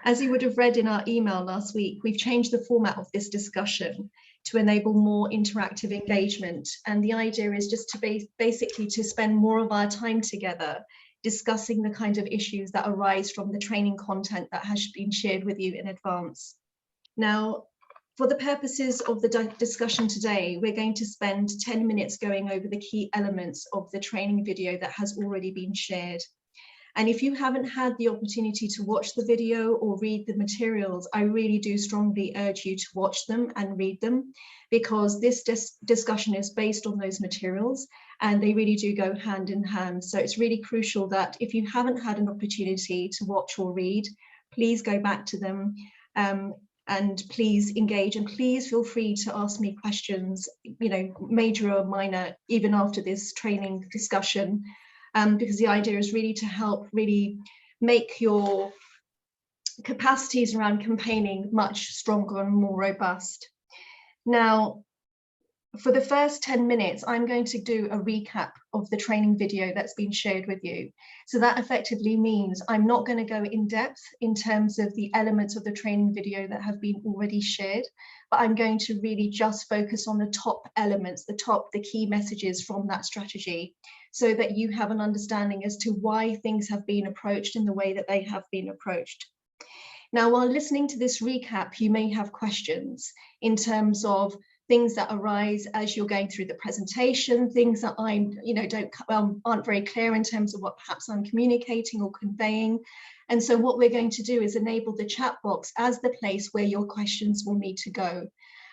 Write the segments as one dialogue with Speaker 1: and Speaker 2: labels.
Speaker 1: As you would have read in our email last week, we've changed the format of this discussion to enable more interactive engagement. And the idea is just to basically to spend more of our time together discussing the kind of issues that arise from the training content that has been shared with you in advance. Now, for the purposes of the discussion today, we're going to spend 10 minutes going over the key elements of the training video that has already been shared. And if you haven't had the opportunity to watch the video or read the materials, I really do strongly urge you to watch them and read them, because this discussion is based on those materials and they really do go hand in hand. So it's really crucial that if you haven't had an opportunity to watch or read, please go back to them and please engage, and please feel free to ask me questions, major or minor, even after this training discussion. Because the idea is really to help really make your capacities around campaigning much stronger and more robust. Now, for the first 10 minutes, I'm going to do a recap of the training video that's been shared with you. So that effectively means I'm not going to go in depth in terms of the elements of the training video that have been already shared, but I'm going to really just focus on the top elements, the key messages from that strategy, so that you have an understanding as to why things have been approached in the way that they have been approached. Now, while listening to this recap, you may have questions in terms of things that arise as you're going through the presentation, things that aren't very clear in terms of what perhaps I'm communicating or conveying. And so what we're going to do is enable the chat box as the place where your questions will need to go.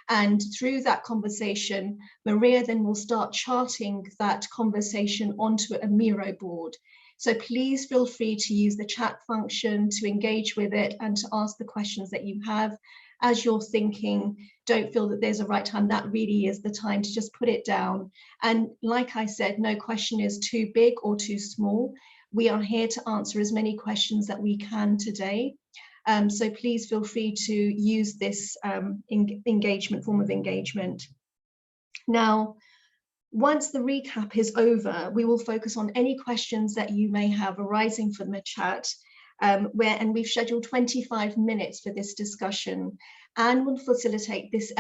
Speaker 1: And through that conversation, Maria then will start charting that conversation onto a Miro board. So please feel free to use the chat function to engage with it and to ask the questions that you have. As you're thinking, don't feel that there's a right time. That really is the time to just put it down. And like I said, no question is too big or too small. We are here to answer as many questions that we can today. So please feel free to use this form of engagement. Now, once the recap is over, we will focus on any questions that you may have arising from the chat, and we've scheduled 25 minutes for this discussion, and will facilitate this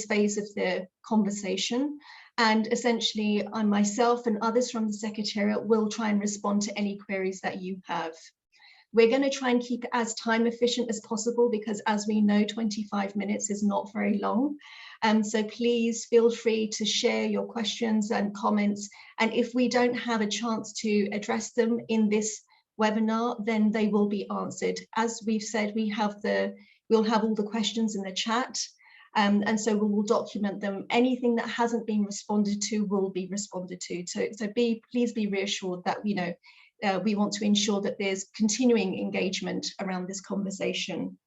Speaker 1: phase of the conversation. And essentially, myself and others from the Secretariat will try and respond to any queries that you have. We're going to try and keep it as time efficient as possible, because as we know, 25 minutes is not very long. So please feel free to share your questions and comments. And if we don't have a chance to address them in this webinar, then they will be answered. As we've said, we'll have all the questions in the chat. And so we will document them. Anything that hasn't been responded to will be responded to. So please be reassured that we want to ensure that there's continuing engagement around this conversation.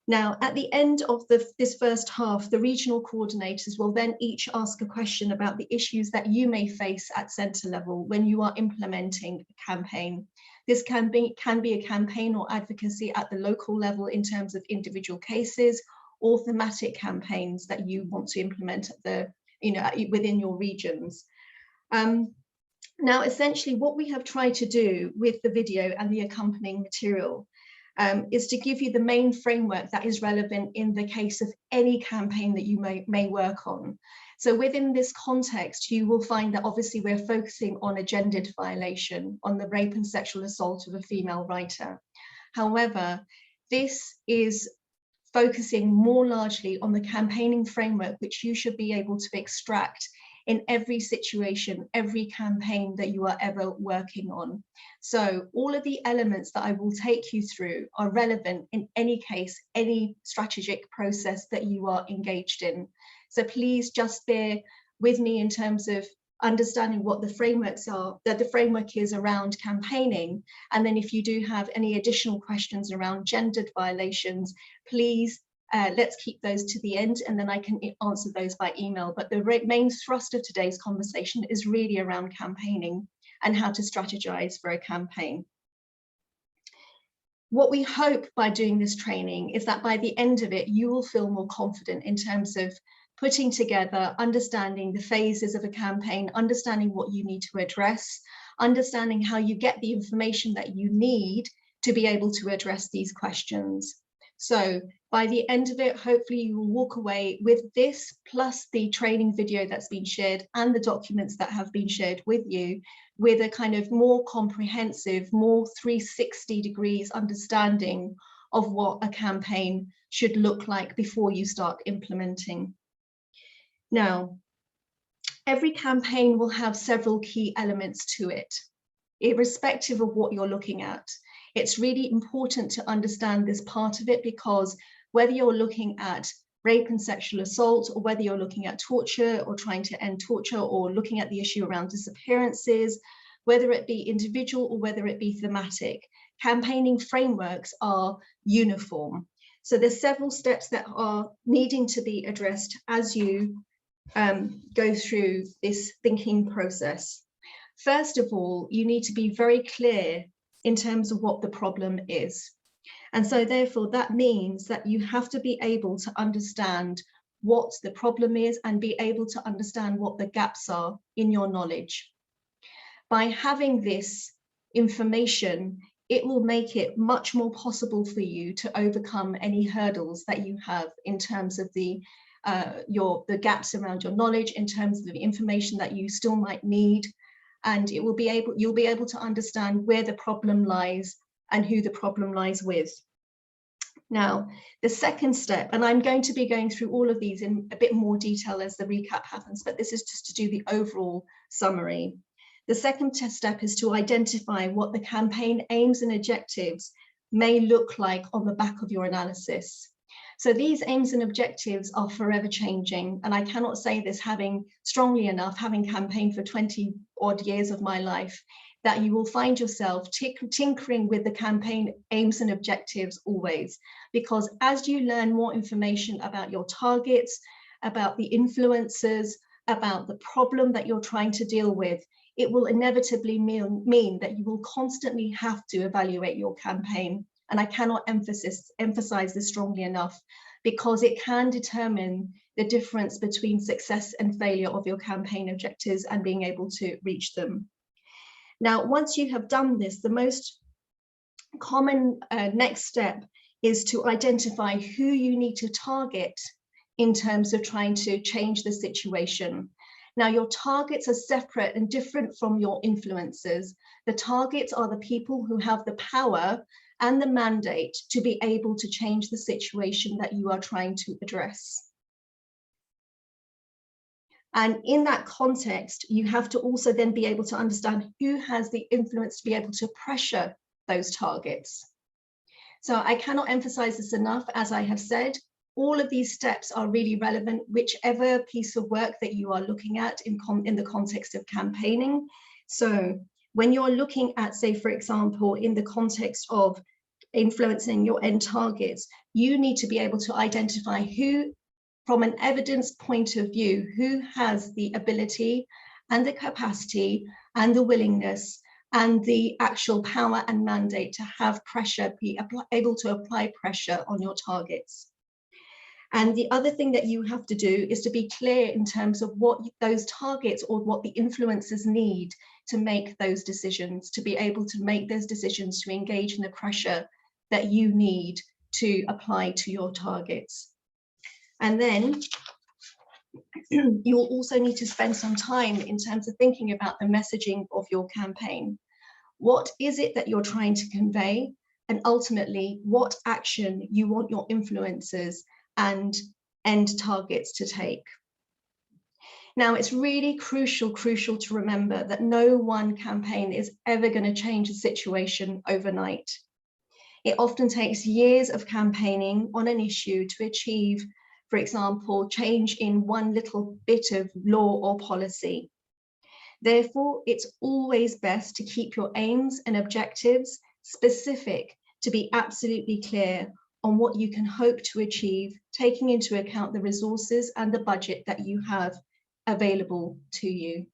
Speaker 1: Now, at the end of this first half, the regional coordinators will then each ask a question about the issues that you may face at centre level when you are implementing a campaign. This can be a campaign or advocacy at the local level in terms of individual cases, or thematic campaigns that you want to implement at within your regions. Now, essentially, what we have tried to do with the video and the accompanying material is to give you the main framework that is relevant in the case of any campaign that you may work on. So within this context, you will find that obviously we're focusing on a gendered violation, on the rape and sexual assault of a female writer. However, this is focusing more largely on the campaigning framework, which you should be able to extract in every situation, every campaign that you are ever working on. So all of the elements that I will take you through are relevant in any case, any strategic process that you are engaged in. So please just bear with me in terms of understanding what the frameworks are, that the framework is around campaigning. And then if you do have any additional questions around gendered violations, please let's keep those to the end, and then I can answer those by email. But the main thrust of today's conversation is really around campaigning and how to strategize for a campaign. What we hope by doing this training is that by the end of it, you will feel more confident in terms of putting together, understanding the phases of a campaign, understanding what you need to address, understanding how you get the information that you need to be able to address these questions. So by the end of it, hopefully you will walk away with this, plus the training video that's been shared and the documents that have been shared with you, with a kind of more comprehensive, more 360 degrees understanding of what a campaign should look like before you start implementing. Now, every campaign will have several key elements to it, irrespective of what you're looking at. It's really important to understand this part of it, because whether you're looking at rape and sexual assault, or whether you're looking at torture or trying to end torture, or looking at the issue around disappearances, whether it be individual or whether it be thematic, campaigning frameworks are uniform. So there's several steps that are needing to be addressed as you go through this thinking process. First of all, you need to be very clear in terms of what the problem is. And so therefore, that means that you have to be able to understand what the problem is and be able to understand what the gaps are in your knowledge. By having this information, it will make it much more possible for you to overcome any hurdles that you have in terms of the gaps around your knowledge, in terms of the information that you still might need. And you'll be able to understand where the problem lies and who the problem lies with. Now, the second step, and I'm going to be going through all of these in a bit more detail as the recap happens, but this is just to do the overall summary. The second step is to identify what the campaign aims and objectives may look like on the back of your analysis. So these aims and objectives are forever changing. And I cannot say this strongly enough, having campaigned for 20 odd years of my life, that you will find yourself tinkering with the campaign aims and objectives always. Because as you learn more information about your targets, about the influencers, about the problem that you're trying to deal with, it will inevitably mean that you will constantly have to evaluate your campaign. And I cannot emphasize this strongly enough, because it can determine the difference between success and failure of your campaign objectives and being able to reach them. Now, once you have done this, the most common next step is to identify who you need to target in terms of trying to change the situation. Now, your targets are separate and different from your influencers. The targets are the people who have the power and the mandate to be able to change the situation that you are trying to address. And in that context, you have to also then be able to understand who has the influence to be able to pressure those targets. So I cannot emphasize this enough. As I have said, all of these steps are really relevant, whichever piece of work that you are looking at in the context of campaigning. So when you're looking at, say, for example, in the context of influencing your end targets, you need to be able to identify who, from an evidence point of view, who has the ability and the capacity and the willingness and the actual power and mandate to have pressure, be able to apply pressure on your targets. And the other thing that you have to do is to be clear in terms of what those targets or what the influencers need to make those decisions, to be able to make those decisions, to engage in the pressure that you need to apply to your targets. And then you'll also need to spend some time in terms of thinking about the messaging of your campaign. What is it that you're trying to convey? And ultimately, what action you want your influencers and end targets to take. Now, it's really crucial to remember that no one campaign is ever going to change a situation overnight. It often takes years of campaigning on an issue to achieve, for example, change in one little bit of law or policy. Therefore, it's always best to keep your aims and objectives specific, to be absolutely clear on what you can hope to achieve, taking into account the resources and the budget that you have available to you.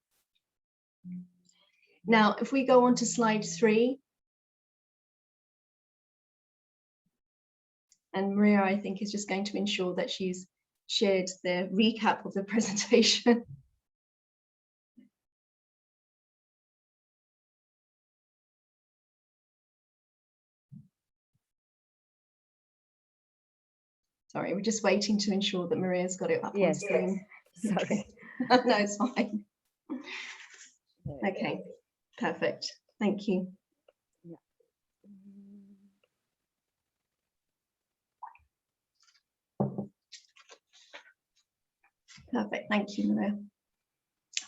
Speaker 1: Now, if we go on to slide 3, and Maria, I think, is just going to ensure that she's shared the recap of the presentation. Sorry, we're just waiting to ensure that Maria's got it up on screen.
Speaker 2: Yes. Sorry.
Speaker 1: No, it's fine. Okay, perfect. Thank you.
Speaker 2: Yeah.
Speaker 1: Perfect. Thank you, Maria.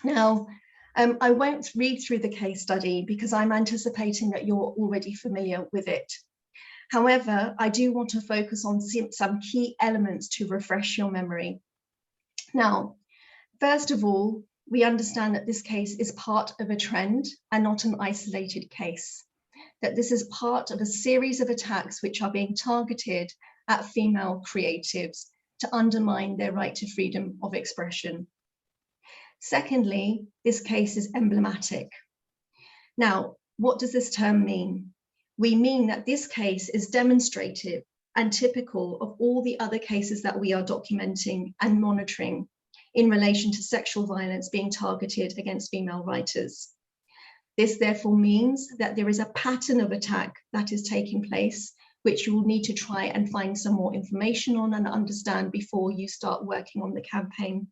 Speaker 1: Now, I won't read through the case study because I'm anticipating that you're already familiar with it. However, I do want to focus on some key elements to refresh your memory. Now, first of all, we understand that this case is part of a trend and not an isolated case, that this is part of a series of attacks which are being targeted at female creatives to undermine their right to freedom of expression. Secondly, this case is emblematic. Now, what does this term mean? We mean that this case is demonstrative and typical of all the other cases that we are documenting and monitoring in relation to sexual violence being targeted against female writers. This therefore means that there is a pattern of attack that is taking place, which you will need to try and find some more information on and understand before you start working on the campaign.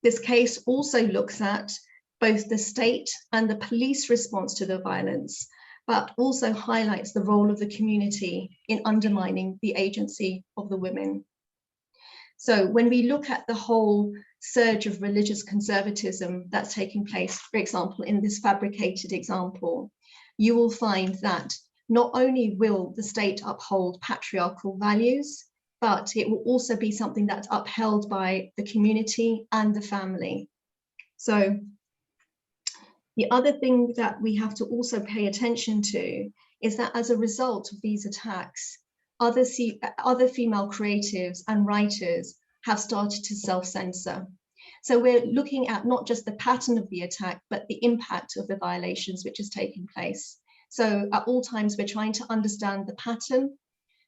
Speaker 1: This case also looks at both the state and the police response to the violence, but also highlights the role of the community in undermining the agency of the women. So when we look at the whole surge of religious conservatism that's taking place, for example, in this fabricated example, you will find that not only will the state uphold patriarchal values, but it will also be something that's upheld by the community and the family. So the other thing that we have to also pay attention to is that as a result of these attacks, other female creatives and writers have started to self-censor. So we're looking at not just the pattern of the attack, but the impact of the violations which is taking place. So at all times, we're trying to understand the pattern,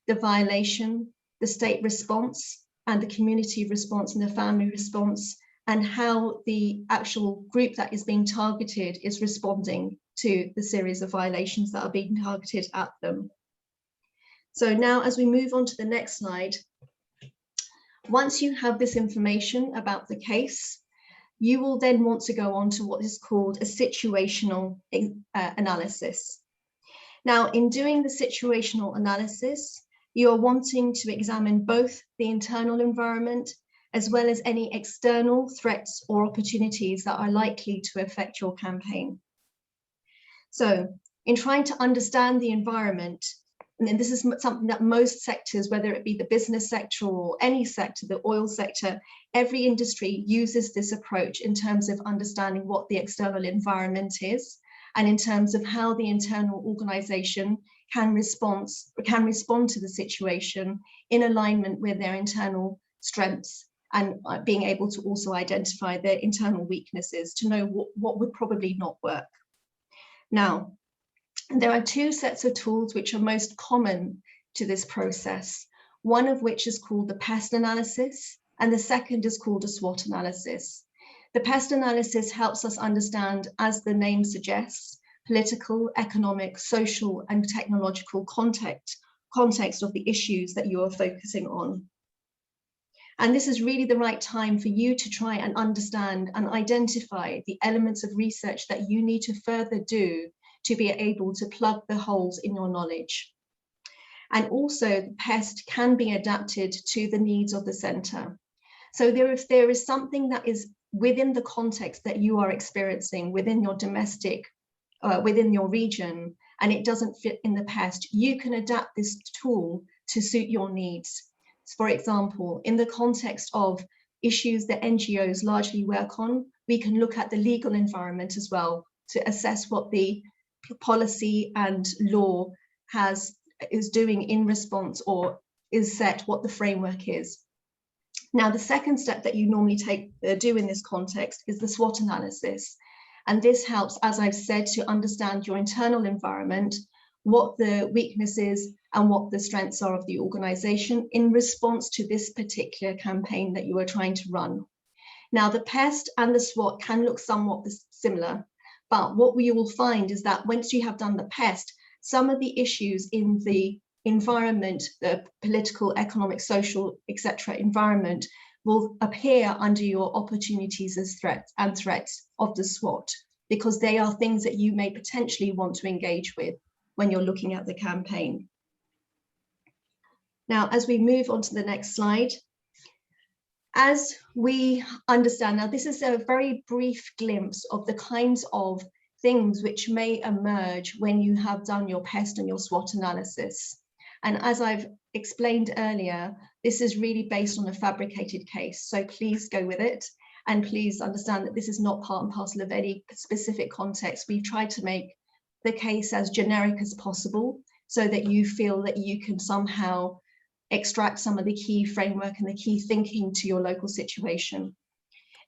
Speaker 1: the violation, the state response, and the community response and the family response, and how the actual group that is being targeted is responding to the series of violations that are being targeted at them. So now, as we move on to the next slide, once you have this information about the case, you will then want to go on to what is called a situational analysis. Now, in doing the situational analysis, you are wanting to examine both the internal environment as well as any external threats or opportunities that are likely to affect your campaign. So in trying to understand the environment, and then this is something that most sectors, whether it be the business sector or any sector, the oil sector, every industry uses this approach in terms of understanding what the external environment is, and in terms of how the internal organization can respond to the situation in alignment with their internal strengths, and being able to also identify their internal weaknesses to know what would probably not work. Now, there are two sets of tools which are most common to this process, one of which is called the pest analysis, and the second is called a SWOT analysis. The pest analysis helps us understand, as the name suggests, political, economic, social, and technological context of the issues that you are focusing on. And this is really the right time for you to try and understand and identify the elements of research that you need to further do to be able to plug the holes in your knowledge. And also, the PEST can be adapted to the needs of the centre. So if there is something that is within the context that you are experiencing within your domestic, within your region, and it doesn't fit in the PEST, you can adapt this tool to suit your needs. For example, in the context of issues that NGOs largely work on, we can look at the legal environment as well to assess what the policy and law is doing in response, or is set what the framework is. Now, the second step that you normally do in this context is the SWOT analysis. And this helps, as I've said, to understand your internal environment, what the weaknesses and what the strengths are of the organization in response to this particular campaign that you are trying to run. Now, the PEST and the SWOT can look somewhat similar, but what you will find is that once you have done the PEST, some of the issues in the environment, the political, economic, social, etc. environment will appear under your opportunities as threats of the SWOT, because they are things that you may potentially want to engage with when you're looking at the campaign. Now, as we move on to the next slide, as we understand, now this is a very brief glimpse of the kinds of things which may emerge when you have done your PEST and your SWOT analysis. And as I've explained earlier, this is really based on a fabricated case. So please go with it. And please understand that this is not part and parcel of any specific context. We've tried to make the case as generic as possible so that you feel that you can somehow extract some of the key framework and the key thinking to your local situation.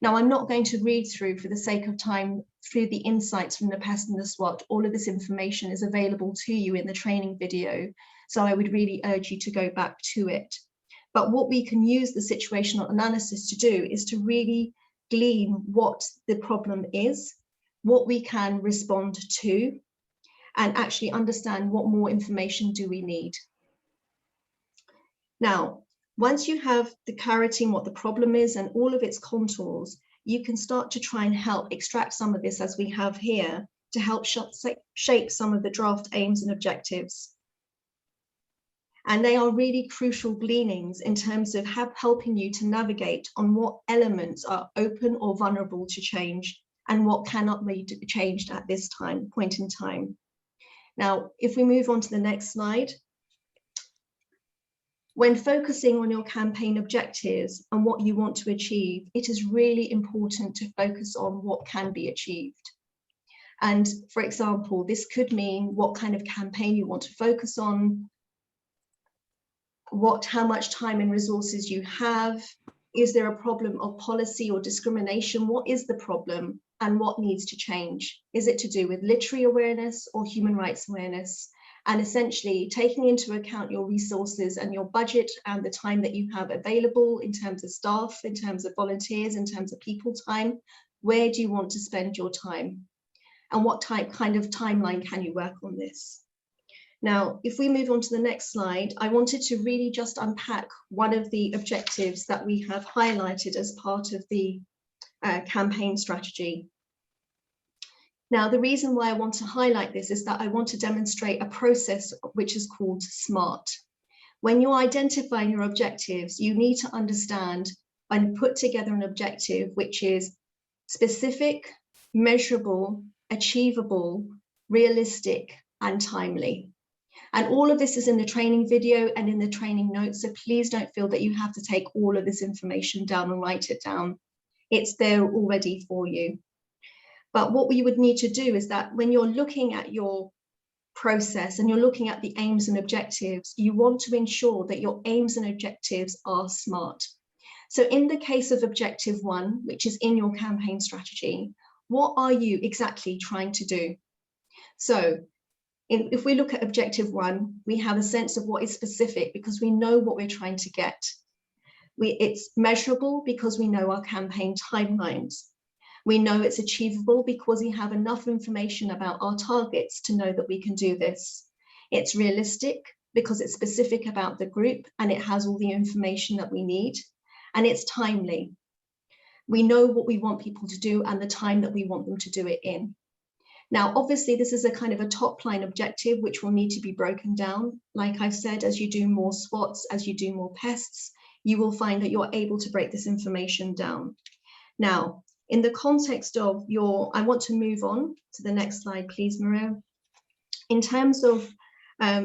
Speaker 1: Now, I'm not going to read through, for the sake of time, through the insights from the PEST and the SWOT. All of this information is available to you in the training video, so I would really urge you to go back to it. But what we can use the situational analysis to do is to really glean what the problem is, what we can respond to, and actually understand what more information do we need. Now, once you have the clarity on what the problem is and all of its contours, you can start to try and help extract some of this, as we have here, to help shape some of the draft aims and objectives. And they are really crucial gleanings in terms of helping you to navigate on what elements are open or vulnerable to change and what cannot be changed at this point in time. Now, if we move on to the next slide, when focusing on your campaign objectives and what you want to achieve, it is really important to focus on what can be achieved. And for example, this could mean what kind of campaign you want to focus on, how much time and resources you have. Is there a problem of policy or discrimination? What is the problem and what needs to change? Is it to do with literary awareness or human rights awareness? And essentially taking into account your resources and your budget and the time that you have available in terms of staff, in terms of volunteers, in terms of people time, where do you want to spend your time? And what kind of timeline can you work on this? Now, if we move on to the next slide, I wanted to really just unpack one of the objectives that we have highlighted as part of the campaign strategy. Now, the reason why I want to highlight this is that I want to demonstrate a process which is called SMART. When you're identifying your objectives, you need to understand and put together an objective which is specific, measurable, achievable, realistic, and timely. And all of this is in the training video and in the training notes, so please don't feel that you have to take all of this information down and write it down. It's there already for you. But what we would need to do is that when you're looking at your process and you're looking at the aims and objectives, you want to ensure that your aims and objectives are SMART. So in the case of objective 1, which is in your campaign strategy, what are you exactly trying to do? So if we look at objective 1, we have a sense of what is specific because we know what we're trying to get. It's measurable because we know our campaign timelines. We know it's achievable because we have enough information about our targets to know that we can do this. It's realistic because it's specific about the group and it has all the information that we need. And it's timely. We know what we want people to do and the time that we want them to do it in. Now, obviously, this is a kind of a top line objective, which will need to be broken down. Like I've said, as you do more SWOTs, as you do more PESTs, you will find that you're able to break this information down. Now, in the context of I want to move on to the next slide, please, Maria. In terms of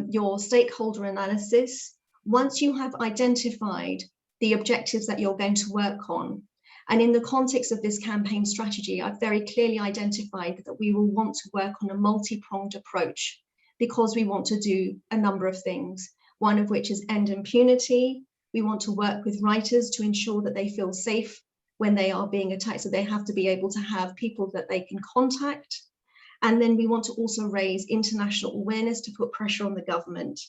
Speaker 1: your stakeholder analysis, once you have identified the objectives that you're going to work on, and in the context of this campaign strategy, I've very clearly identified that we will want to work on a multi-pronged approach because we want to do a number of things, one of which is end impunity. We want to work with writers to ensure that they feel safe when they are being attacked, so they have to be able to have people that they can contact. And then we want to also raise international awareness to put pressure on the government.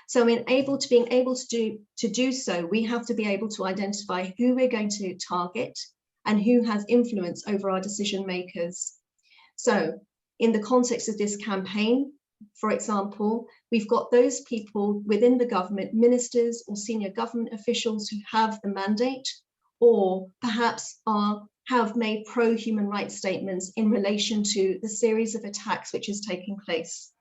Speaker 1: So being able to do so, we have to be able to identify who we're going to target and who has influence over our decision makers. So in the context of this campaign, for example, we've got those people within the government, ministers or senior government officials who have the mandate, or perhaps have made pro-human rights statements in relation to the series of attacks which is taking place.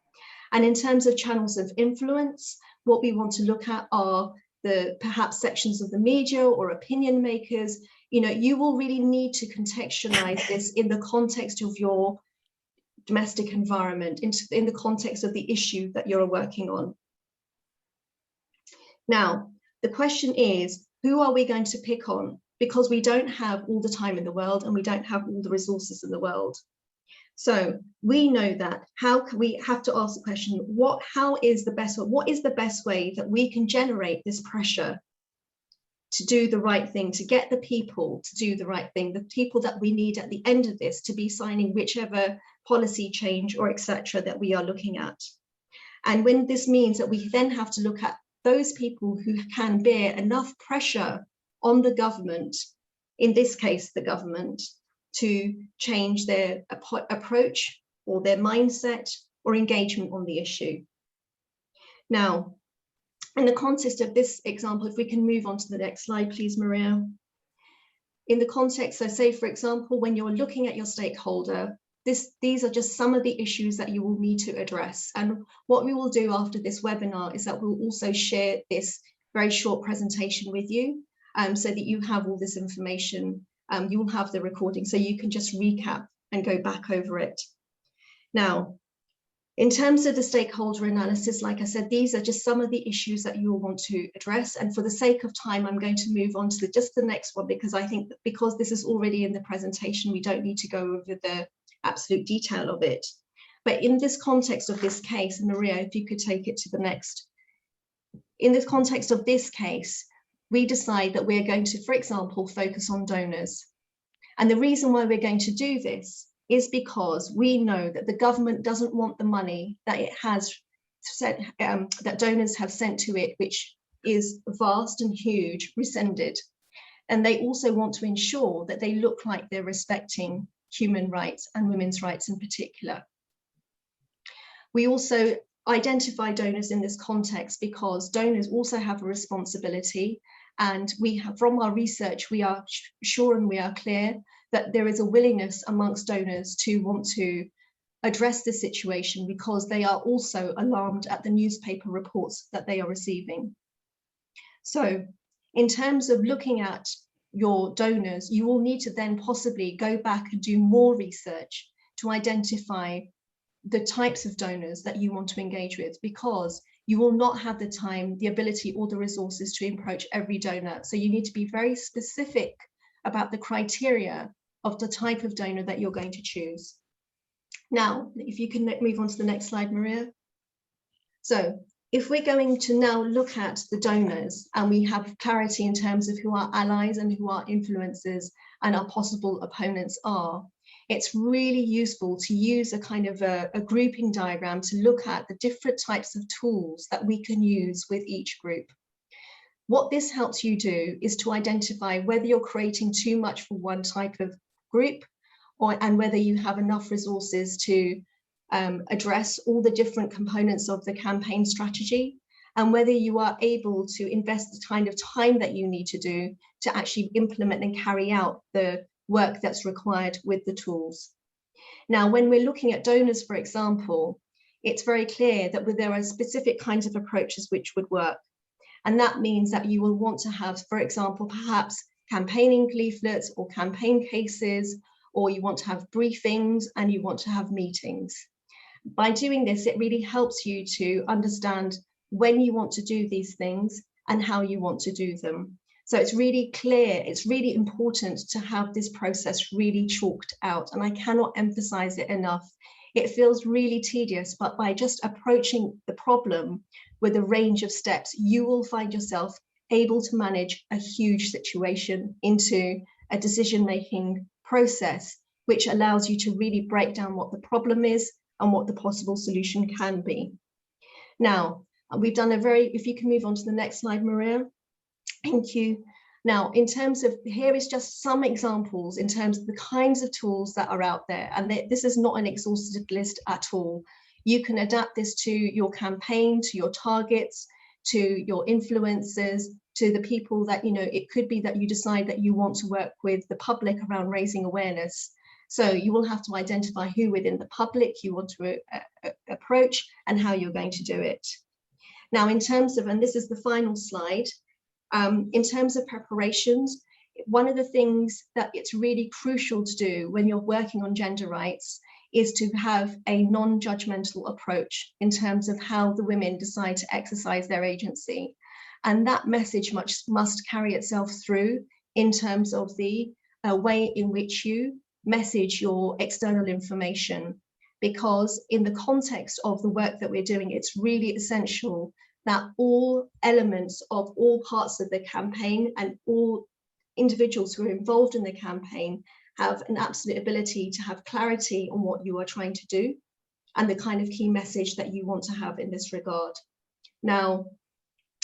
Speaker 1: And in terms of channels of influence, what we want to look at are the perhaps sections of the media or opinion makers. You know, you will really need to contextualize this in the context of your domestic environment, in the context of the issue that you're working on. Now, the question is, who are we going to pick on? Because we don't have all the time in the world and we don't have all the resources in the world. So we know that we have to ask the question, what is the best way that we can generate this pressure to do the right thing, to get the people to do the right thing, the people that we need at the end of this to be signing whichever policy change or etc. that we are looking at. And when this means that we then have to look at those people who can bear enough pressure on the government, in this case, the government, to change their approach or their mindset or engagement on the issue. Now, in the context of this example, if we can move on to the next slide, please, Maria. In the context, so say, for example, when you're looking at your stakeholder, these are just some of the issues that you will need to address. And what we will do after this webinar is that we'll also share this very short presentation with you, so that you have all this information. You will have the recording, so you can just recap and go back over it. Now, in terms of the stakeholder analysis, like I said, these are just some of the issues that you will want to address. And for the sake of time, I'm going to move on to just the next one, because I think that because this is already in the presentation, we don't need to go over the absolute detail of it. But in this context of this case, Maria, if you could take it to the next. In this context of this case, we decide that we're going to, for example, focus on donors. And the reason why we're going to do this is because we know that the government doesn't want the money that it has sent, that donors have sent to it, which is vast and huge, rescinded. And they also want to ensure that they look like they're respecting human rights and women's rights in particular. We also identify donors in this context because donors also have a responsibility. And we have, from our research, we are sure and we are clear that there is a willingness amongst donors to want to address the situation because they are also alarmed at the newspaper reports that they are receiving. So in terms of looking at your donors, you will need to then possibly go back and do more research to identify the types of donors that you want to engage with, because you will not have the time, the ability, or the resources to approach every donor. So you need to be very specific about the criteria of the type of donor that you're going to choose. Now, if you can move on to the next slide, Maria. So if we're going to now look at the donors and we have clarity in terms of who our allies and who our influencers and our possible opponents are, it's really useful to use a kind of a grouping diagram to look at the different types of tools that we can use with each group. What this helps you do is to identify whether you're creating too much for one type of group, and whether you have enough resources to address all the different components of the campaign strategy, and whether you are able to invest the kind of time that you need to do to actually implement and carry out the work that's required with the tools. Now, when we're looking at donors, for example, it's very clear that there are specific kinds of approaches which would work. And that means that you will want to have, for example, perhaps campaigning leaflets or campaign cases, or you want to have briefings and you want to have meetings. By doing this, it really helps you to understand when you want to do these things and how you want to do them. So it's really clear, it's really important to have this process really chalked out, and I cannot emphasize it enough. It feels really tedious, but by just approaching the problem with a range of steps, you will find yourself able to manage a huge situation into a decision-making process, which allows you to really break down what the problem is and what the possible solution can be. Now, we've done if you can move on to the next slide, Maria. Thank you. Now, in terms of, here is just some examples in terms of the kinds of tools that are out there. And this is not an exhaustive list at all. You can adapt this to your campaign, to your targets, to your influencers, to the people that, you know, it could be that you decide that you want to work with the public around raising awareness. So you will have to identify who within the public you want to approach and how you're going to do it. Now, in terms of, and this is the final slide, in terms of preparations, one of the things that it's really crucial to do when you're working on gender rights is to have a non-judgmental approach in terms of how the women decide to exercise their agency. And that message must carry itself through in terms of the way in which you message your external information, because in the context of the work that we're doing, it's really essential that all elements of all parts of the campaign and all individuals who are involved in the campaign have an absolute ability to have clarity on what you are trying to do and the kind of key message that you want to have in this regard. Now,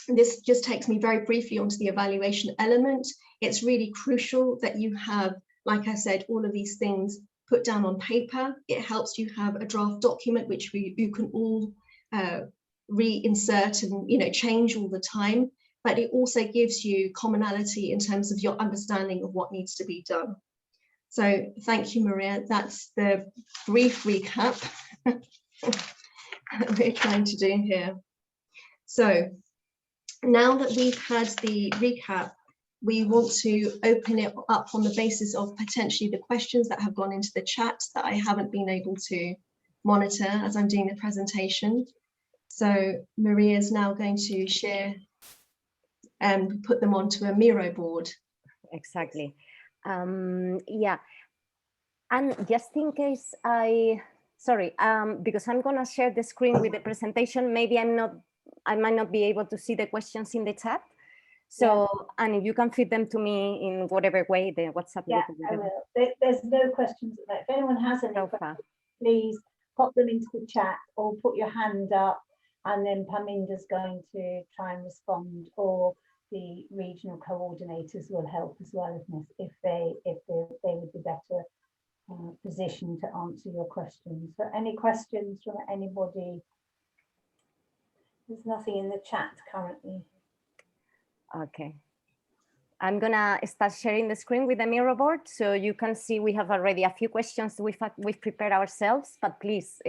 Speaker 1: this just takes me very briefly onto the evaluation element. It's really crucial that you have, like I said, all of these things put down on paper. It helps you have a draft document which you can all reinsert and, you know, change all the time, but it also gives you commonality in terms of your understanding of what needs to be done. So thank you, Maria. That's the brief recap that we're trying to do here. So now that we've had the recap, we want to open it up on the basis of potentially the questions that have gone into the chat that I haven't been able to monitor as I'm doing the presentation. So Maria is now going to share and put them onto a Miro board.
Speaker 2: Exactly. Yeah, and just in case because I'm gonna share the screen with the presentation, maybe I might not be able to see the questions in the chat. So, yeah. And if you can feed them to me in whatever way, the WhatsApp.
Speaker 3: Yeah, I will. There's no questions. If anyone has any questions, please pop them into the chat or put your hand up, and then Parminder's going to try and respond, or the regional coordinators will help as well if they would be better positioned to answer your questions. So any questions from anybody? There's nothing in the chat currently.
Speaker 2: Okay. I'm gonna start sharing the screen with the Miro board, so you can see we have already a few questions we've prepared ourselves, but please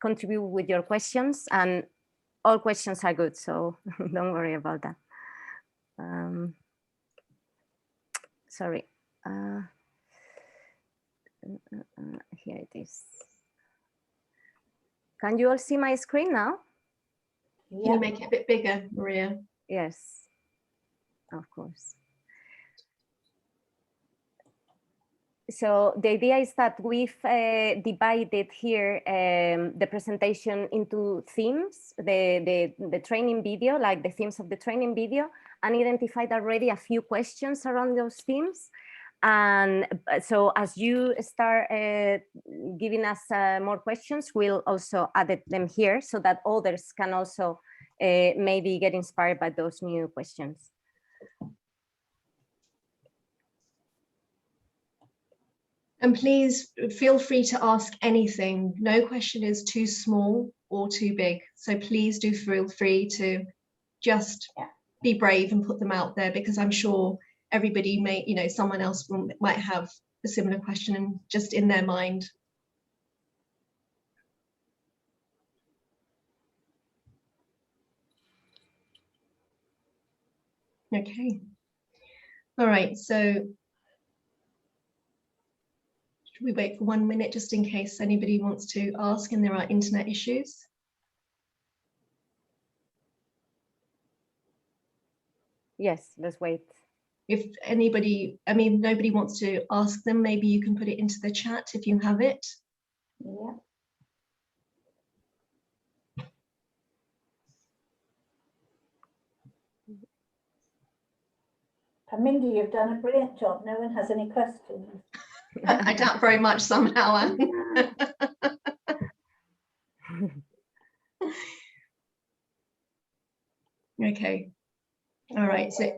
Speaker 2: contribute with your questions, and all questions are good, so don't worry about that. Sorry. Here it is. Can you all see my screen now?
Speaker 1: Yeah. Can you make it a bit bigger, Maria?
Speaker 2: Yes, of course. So the idea is that we've divided here the presentation into themes, the training video, like the themes of the training video, and identified already a few questions around those themes. And so as you start giving us more questions, we'll also add them here so that others can also maybe get inspired by those new questions.
Speaker 1: And please feel free to ask anything. No question is too small or too big. So please do feel free to just be brave and put them out there, because I'm sure everybody may, you know, someone else might have a similar question just in their mind. Okay. All right, so we wait for 1 minute just in case anybody wants to ask and there are internet issues.
Speaker 2: Yes, let's wait.
Speaker 1: If anybody, I mean, nobody wants to ask them, maybe you can put it into the chat if you have it.
Speaker 3: Yeah. Parminder, you've done a brilliant job. No one has any questions.
Speaker 1: I doubt very much somehow. Okay. All right. So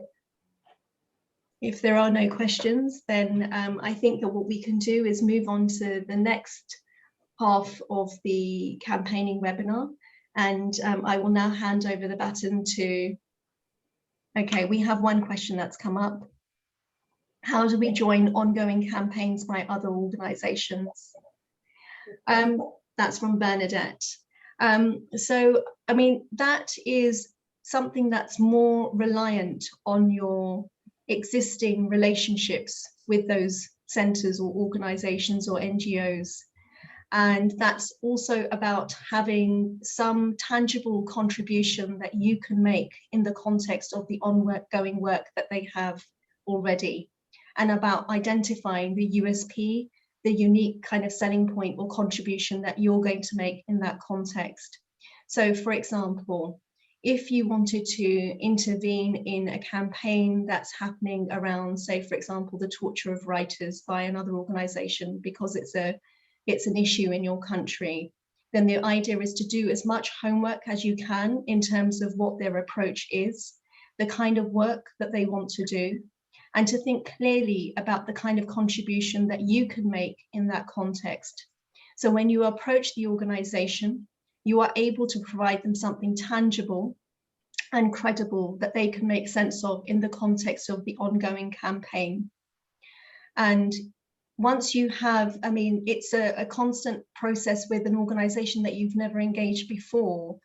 Speaker 1: if there are no questions, then I think that what we can do is move on to the next half of the campaigning webinar. And I will now hand over the baton to, okay, we have one question that's come up. How do we join ongoing campaigns by other organizations? That's from Bernadette. So, I mean, that is something that's more reliant on your existing relationships with those centers or organizations or NGOs. And that's also about having some tangible contribution that you can make in the context of the ongoing work that they have already, and about identifying the USP, the unique kind of selling point or contribution that you're going to make in that context. So, for example, if you wanted to intervene in a campaign that's happening around, say, for example, the torture of writers by another organization because it's an issue in your country, then the idea is to do as much homework as you can in terms of what their approach is, the kind of work that they want to do, and to think clearly about the kind of contribution that you can make in that context. So when you approach the organization, you are able to provide them something tangible and credible that they can make sense of in the context of the ongoing campaign. And once you have, I mean, it's a constant process with an organization that you've never engaged before.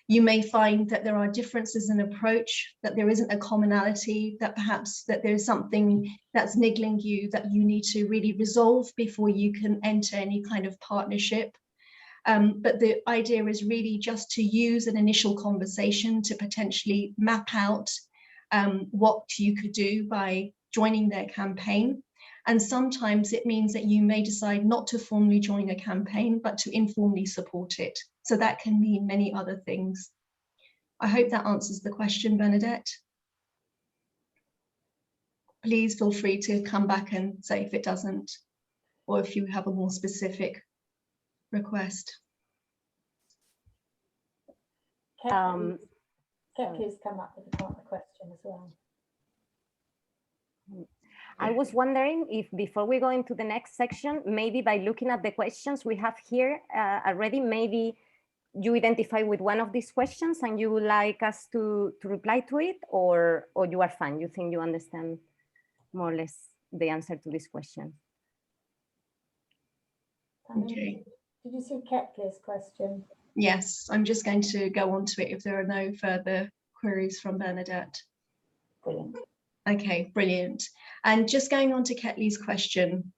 Speaker 1: You may find that there are differences in approach, that there isn't a commonality, that perhaps that there's something that's niggling you that you need to really resolve before you can enter any kind of partnership. But the idea is really just to use an initial conversation to potentially map out what you could do by joining their campaign. And sometimes it means that you may decide not to formally join a campaign, but to informally support it. So that can mean many other things. I hope that answers the question, Bernadette. Please feel free to come back and say if it doesn't, or if you have a more specific request.
Speaker 3: Ketley's come up with a partner question as well.
Speaker 2: I was wondering if before we go into the next section, maybe by looking at the questions we have here already, maybe you identify with one of these questions and you would like us to reply to it, or you are fine, you think you understand more or less the answer to this question.
Speaker 1: Okay.
Speaker 3: Did you see Ketley's question?
Speaker 1: Yes, I'm just going to go on to it if there are no further queries from Bernadette.
Speaker 3: Brilliant.
Speaker 1: Okay, brilliant. And just going on to Ketley's question,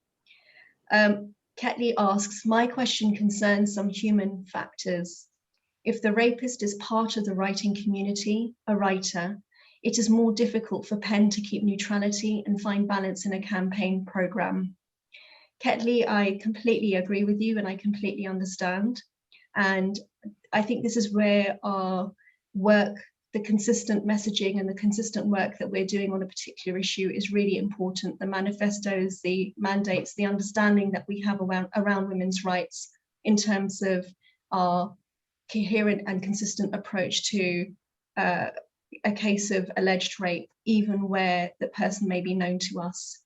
Speaker 1: Ketley asks, my question concerns some human factors. If the rapist is part of the writing community, a writer, it is more difficult for PEN to keep neutrality and find balance in a campaign program. Ketley, I completely agree with you and I completely understand. And I think this is where our work, the consistent messaging and the consistent work that we're doing on a particular issue is really important. The manifestos, the mandates, the understanding that we have around women's rights in terms of our coherent and consistent approach to a case of alleged rape, even where the person may be known to us,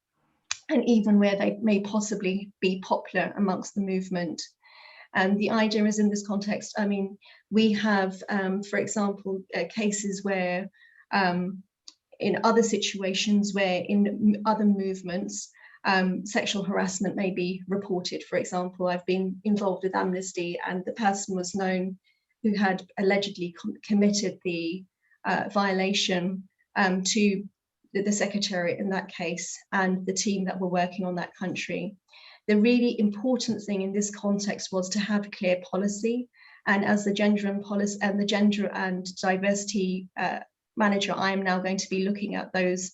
Speaker 1: and even where they may possibly be popular amongst the movement. And the idea is in this context, I mean, we have, for example, cases where in other situations where in other movements, sexual harassment may be reported. For example, I've been involved with Amnesty and the person was known who had allegedly committed the violation to the secretariat in that case and the team that were working on that country. The really important thing in this context was to have clear policy. And as the gender and diversity manager, I am now going to be looking at those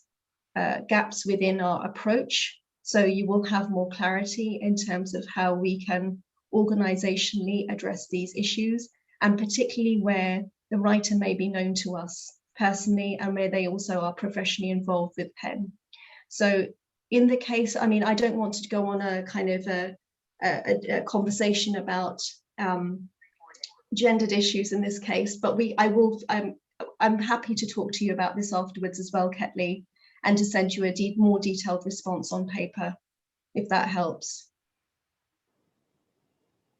Speaker 1: gaps within our approach. So you will have more clarity in terms of how we can organizationally address these issues, and particularly where the writer may be known to us personally and where they also are professionally involved with PEN. So in the case, I mean, I don't want to go on a kind of a conversation about gendered issues in this case, but I'm happy to talk to you about this afterwards as well, Ketley, and to send you a more detailed response on paper, if that helps.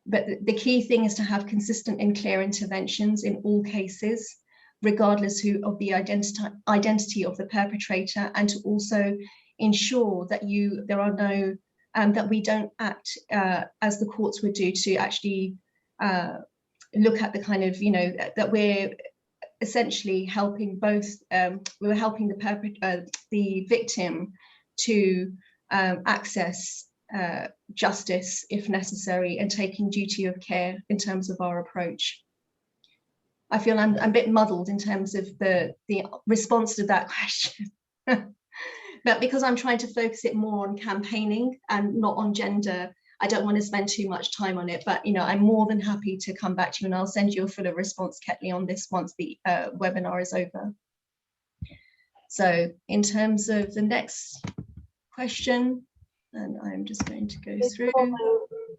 Speaker 1: But the key thing is to have consistent and clear interventions in all cases, regardless of the identity of the perpetrator, and to also ensure that there are no, that we don't act as the courts would do, to actually look at the kind of, that we're essentially helping both, we're helping the victim to access justice if necessary, and taking duty of care in terms of our approach. I feel I'm a bit muddled in terms of the response to that question. But because I'm trying to focus it more on campaigning and not on gender, I don't want to spend too much time on it. But I'm more than happy to come back to you, and I'll send you a fuller response, Ketley, on this once the webinar is over. So in terms of the next question, and I'm just going to go through.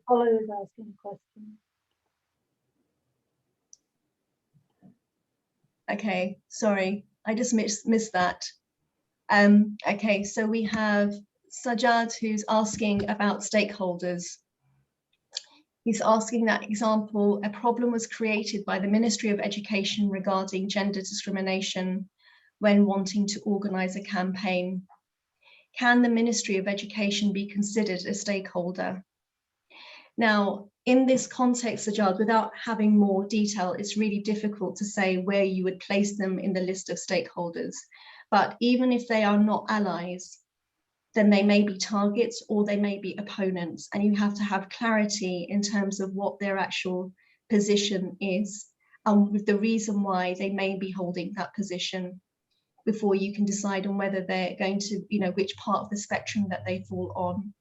Speaker 3: Follow is asking a question.
Speaker 1: Okay, sorry, I just missed that. Okay, so we have Sajad, who's asking about stakeholders. He's asking that example, a problem was created by the Ministry of Education regarding gender discrimination when wanting to organise a campaign. Can the Ministry of Education be considered a stakeholder? Now, in this context, Sajad, without having more detail, it's really difficult to say where you would place them in the list of stakeholders. But even if they are not allies, then they may be targets or they may be opponents. And you have to have clarity in terms of what their actual position is, and with the reason why they may be holding that position, before you can decide on whether they're going to, which part of the spectrum that they fall on.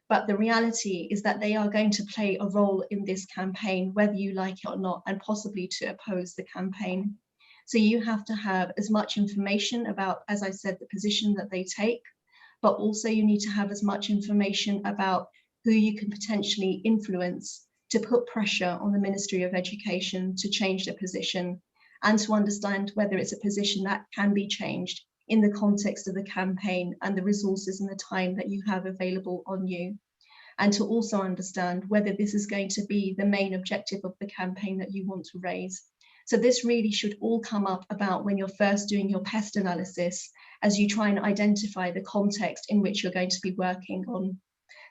Speaker 1: But the reality is that they are going to play a role in this campaign, whether you like it or not, and possibly to oppose the campaign. So you have to have as much information about, as I said, the position that they take, but also you need to have as much information about who you can potentially influence to put pressure on the Ministry of Education to change their position, and to understand whether it's a position that can be changed in the context of the campaign and the resources and the time that you have available on you, and to also understand whether this is going to be the main objective of the campaign that you want to raise. So this really should all come up about when you're first doing your pest analysis, as you try and identify the context in which you're going to be working on.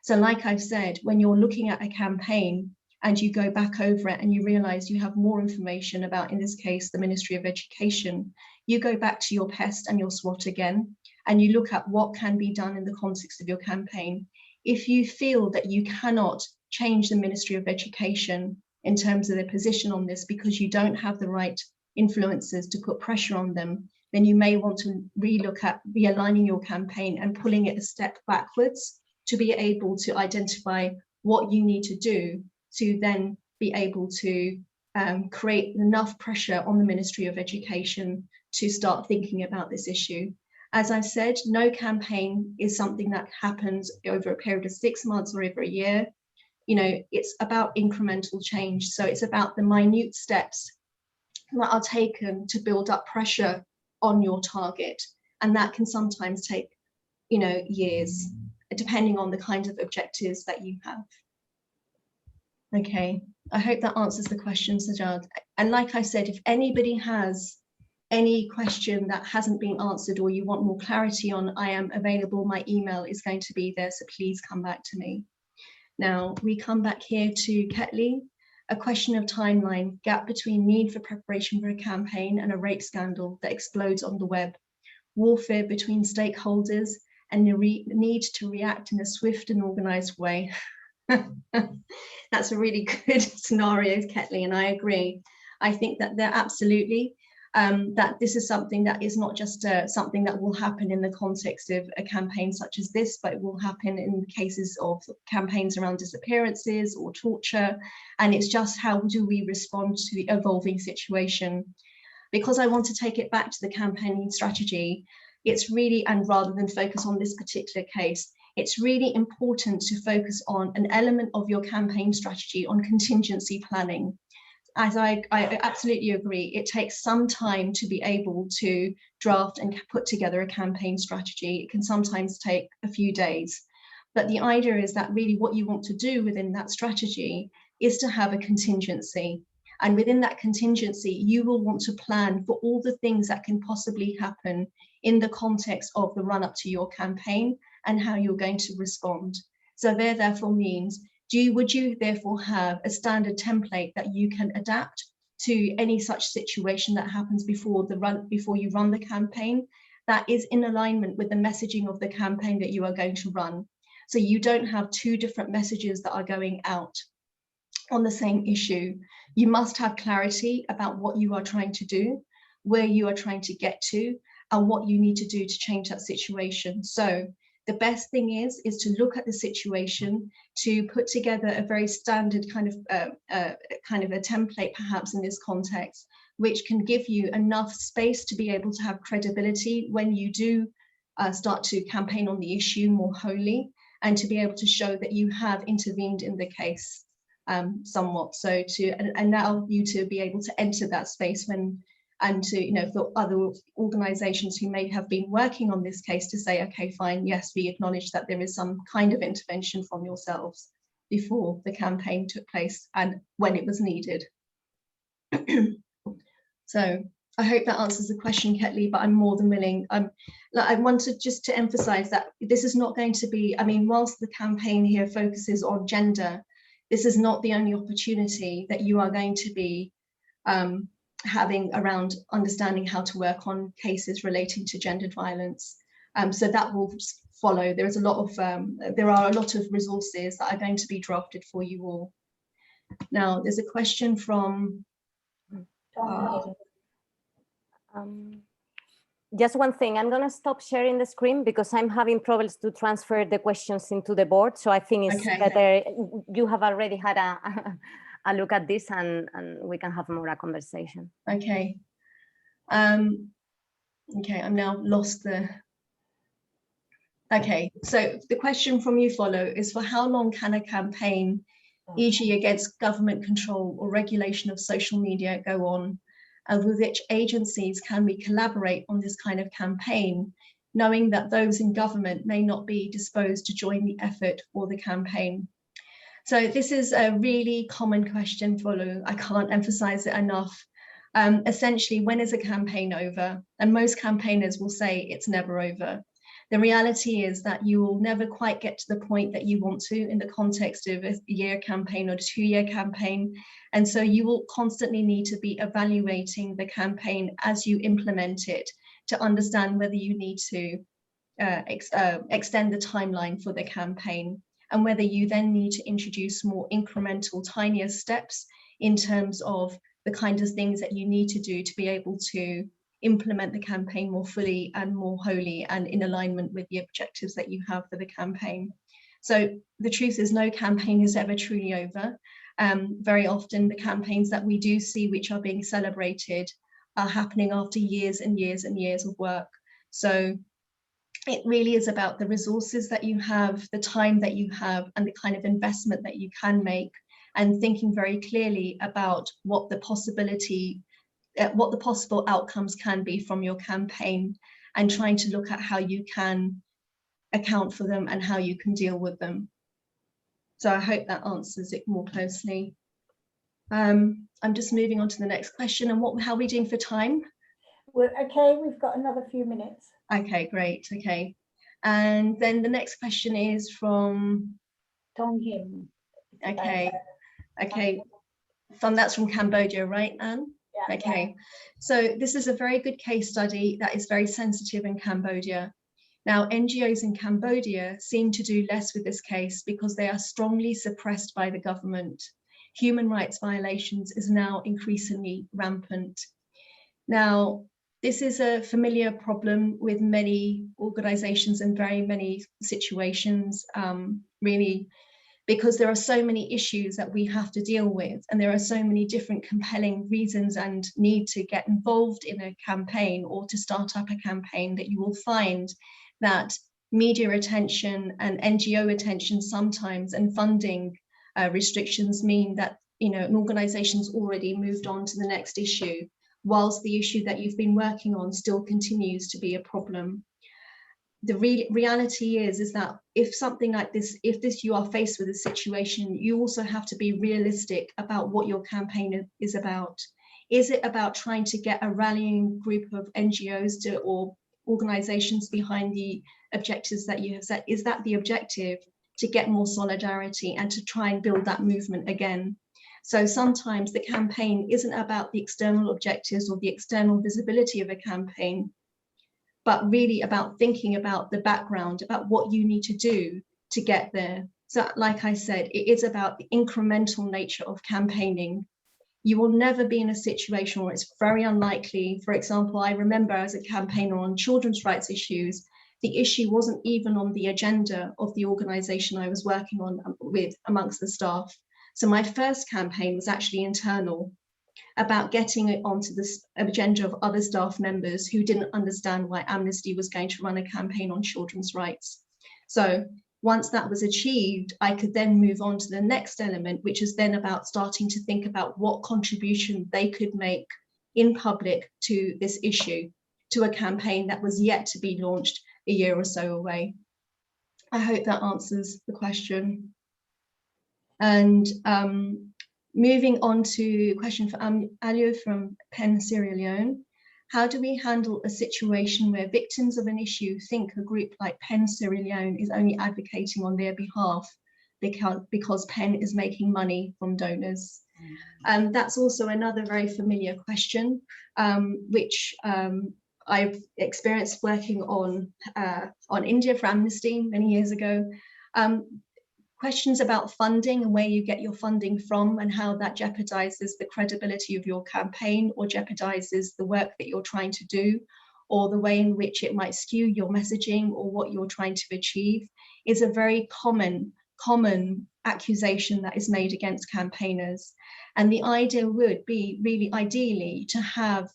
Speaker 1: So like I've said, when you're looking at a campaign and you go back over it and you realize you have more information about, in this case, the Ministry of Education, you go back to your pest and your SWOT again, and you look at what can be done in the context of your campaign. If you feel that you cannot change the Ministry of Education in terms of their position on this because you don't have the right influences to put pressure on them, then you may want to relook at realigning your campaign and pulling it a step backwards to be able to identify what you need to do to then be able to create enough pressure on the Ministry of Education to start thinking about this issue. As I've said, no campaign is something that happens over a period of 6 months or over a year. It's about incremental change. So it's about the minute steps that are taken to build up pressure on your target. And that can sometimes take, years, depending on the kinds of objectives that you have. Okay, I hope that answers the question, Sajad. And like I said, if anybody has any question that hasn't been answered or you want more clarity on, I am available. My email is going to be there, so please come back to me. Now, we come back here to Ketley. A question of timeline, gap between need for preparation for a campaign and a rape scandal that explodes on the web, warfare between stakeholders, and the need to react in a swift and organized way. That's a really good scenario, Ketley, and I agree. I think that they're absolutely, that this is something that is not just something that will happen in the context of a campaign such as this, but it will happen in cases of campaigns around disappearances or torture. And it's just how do we respond to the evolving situation? Because I want to take it back to the campaigning strategy, it's really, and rather than focus on this particular case, it's really important to focus on an element of your campaign strategy on contingency planning. As I absolutely agree, it takes some time to be able to draft and put together a campaign strategy. It can sometimes take a few days. But the idea is that really what you want to do within that strategy is to have a contingency. And within that contingency, you will want to plan for all the things that can possibly happen in the context of the run up to your campaign and how you're going to respond. So there therefore means, would you therefore have a standard template that you can adapt to any such situation that happens before you run the campaign, that is in alignment with the messaging of the campaign that you are going to run? So you don't have two different messages that are going out on the same issue. You must have clarity about what you are trying to do, where you are trying to get to, and what you need to do to change that situation. So the best thing is to look at the situation, to put together a very standard kind of a template, perhaps in this context, which can give you enough space to be able to have credibility when you do start to campaign on the issue more wholly, and to be able to show that you have intervened in the case somewhat. So to allow you to be able to enter that space and to, for other organizations who may have been working on this case to say, okay, fine, yes, we acknowledge that there is some kind of intervention from yourselves before the campaign took place and when it was needed. So I hope that answers the question, Ketley, but I'm more than willing. I wanted just to emphasize that this is not going to be, I mean, whilst the campaign here focuses on gender, this is not the only opportunity that you are going to be having around understanding how to work on cases relating to gendered violence. So that will follow. There are a lot of resources that are going to be drafted for you all. Now, there's a question from
Speaker 2: just one thing, I'm going to stop sharing the screen because I'm having problems to transfer the questions into the board. So I think it's better, you have already had a look at this and we can have more a conversation.
Speaker 1: Okay. Okay, I'm now lost the... Okay, so the question from you follow is, for how long can a campaign, e.g. against government control or regulation of social media, go on? And with which agencies can we collaborate on this kind of campaign, knowing that those in government may not be disposed to join the effort or the campaign? So this is a really common question, Follow. I can't emphasize it enough. Essentially, when is a campaign over? And most campaigners will say it's never over. The reality is that you will never quite get to the point that you want to in the context of a year campaign or a 2-year campaign. And so you will constantly need to be evaluating the campaign as you implement it to understand whether you need to extend the timeline for the campaign, and whether you then need to introduce more incremental, tinier steps in terms of the kinds of things that you need to do to be able to implement the campaign more fully and more wholly and in alignment with the objectives that you have for the campaign. So the truth is, no campaign is ever truly over. Very often the campaigns that we do see which are being celebrated are happening after years and years and years of work. So it really is about the resources that you have, the time that you have, and the kind of investment that you can make, and thinking very clearly about what the possible outcomes can be from your campaign, and trying to look at how you can account for them and how you can deal with them. So I hope that answers it more closely. I'm just moving on to the next question. And how are we doing for time?
Speaker 3: We're okay, we've got another few minutes.
Speaker 1: Okay, great. Okay. And then the next question is from
Speaker 3: Tong Him.
Speaker 1: Okay. Okay. That's from Cambodia, right, Anne? Yeah. Okay. So this is a very good case study that is very sensitive in Cambodia. Now, NGOs in Cambodia seem to do less with this case because they are strongly suppressed by the government. Human rights violations is now increasingly rampant. Now, this is a familiar problem with many organizations and very many situations, really, because there are so many issues that we have to deal with, and there are so many different compelling reasons and need to get involved in a campaign or to start up a campaign, that you will find that media attention and NGO attention sometimes, and funding restrictions, mean that an organization's already moved on to the next issue, whilst the issue that you've been working on still continues to be a problem. the reality is that if something like this, you are faced with a situation, you also have to be realistic about what your campaign is about. Is it about trying to get a rallying group of NGOs or organizations behind the objectives that you have set? Is that the objective, to get more solidarity and to try and build that movement again? So sometimes the campaign isn't about the external objectives or the external visibility of a campaign, but really about thinking about the background, about what you need to do to get there. So like I said, it is about the incremental nature of campaigning. You will never be in a situation where it's very unlikely. For example, I remember as a campaigner on children's rights issues, the issue wasn't even on the agenda of the organization I was working on with amongst the staff. So my first campaign was actually internal, about getting it onto this agenda of other staff members who didn't understand why Amnesty was going to run a campaign on children's rights. So once that was achieved, I could then move on to the next element, which is then about starting to think about what contribution they could make in public to this issue, to a campaign that was yet to be launched a year or so away. I hope that answers the question. And moving on to a question for Alio from Penn, Sierra Leone. How do we handle a situation where victims of an issue think a group like Penn, Sierra Leone is only advocating on their behalf because Penn is making money from donors? That's also another very familiar question, which I've experienced working on India for Amnesty many years ago. Questions about funding and where you get your funding from and how that jeopardizes the credibility of your campaign or jeopardizes the work that you're trying to do, or the way in which it might skew your messaging or what you're trying to achieve, is a very common accusation that is made against campaigners. And the idea would be really ideally to have,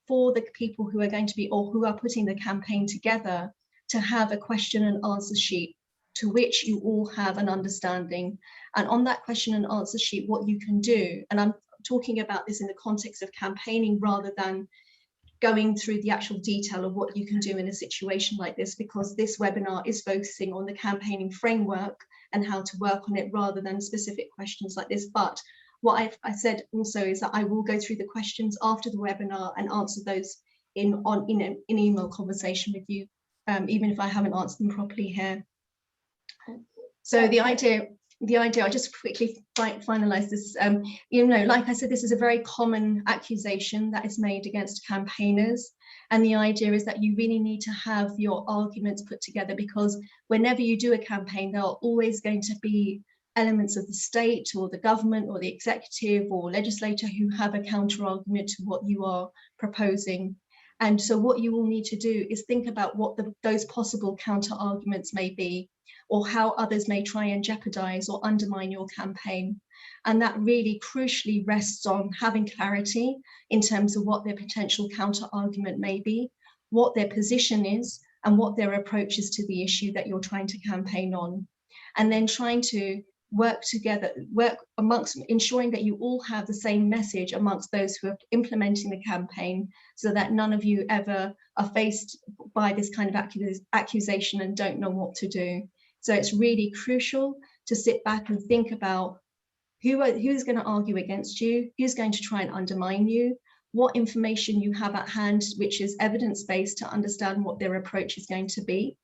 Speaker 1: for the people who are going to be, or who are putting the campaign together, to have a question and answer sheet to which you all have an understanding. And on that question and answer sheet, what you can do, and I'm talking about this in the context of campaigning rather than going through the actual detail of what you can do in a situation like this, because this webinar is focusing on the campaigning framework and how to work on it rather than specific questions like this. But what I said also is that I will go through the questions after the webinar and answer those in an email conversation with you, even if I haven't answered them properly here. So the idea, I'll just quickly finalize this. Like I said, this is a very common accusation that is made against campaigners. And the idea is that you really need to have your arguments put together, because whenever you do a campaign, there are always going to be elements of the state or the government or the executive or legislature who have a counter argument to what you are proposing. And so what you will need to do is think about what those possible counter arguments may be, or how others may try and jeopardize or undermine your campaign. And that really crucially rests on having clarity in terms of what their potential counter argument may be, what their position is, and what their approach is to the issue that you're trying to campaign on. And then trying to work together, work amongst, ensuring that you all have the same message amongst those who are implementing the campaign, so that none of you ever are faced by this kind of accusation and don't know what to do. So it's really crucial to sit back and think about who's going to argue against you, who's going to try and undermine you, what information you have at hand, which is evidence-based, to understand what their approach is going to be,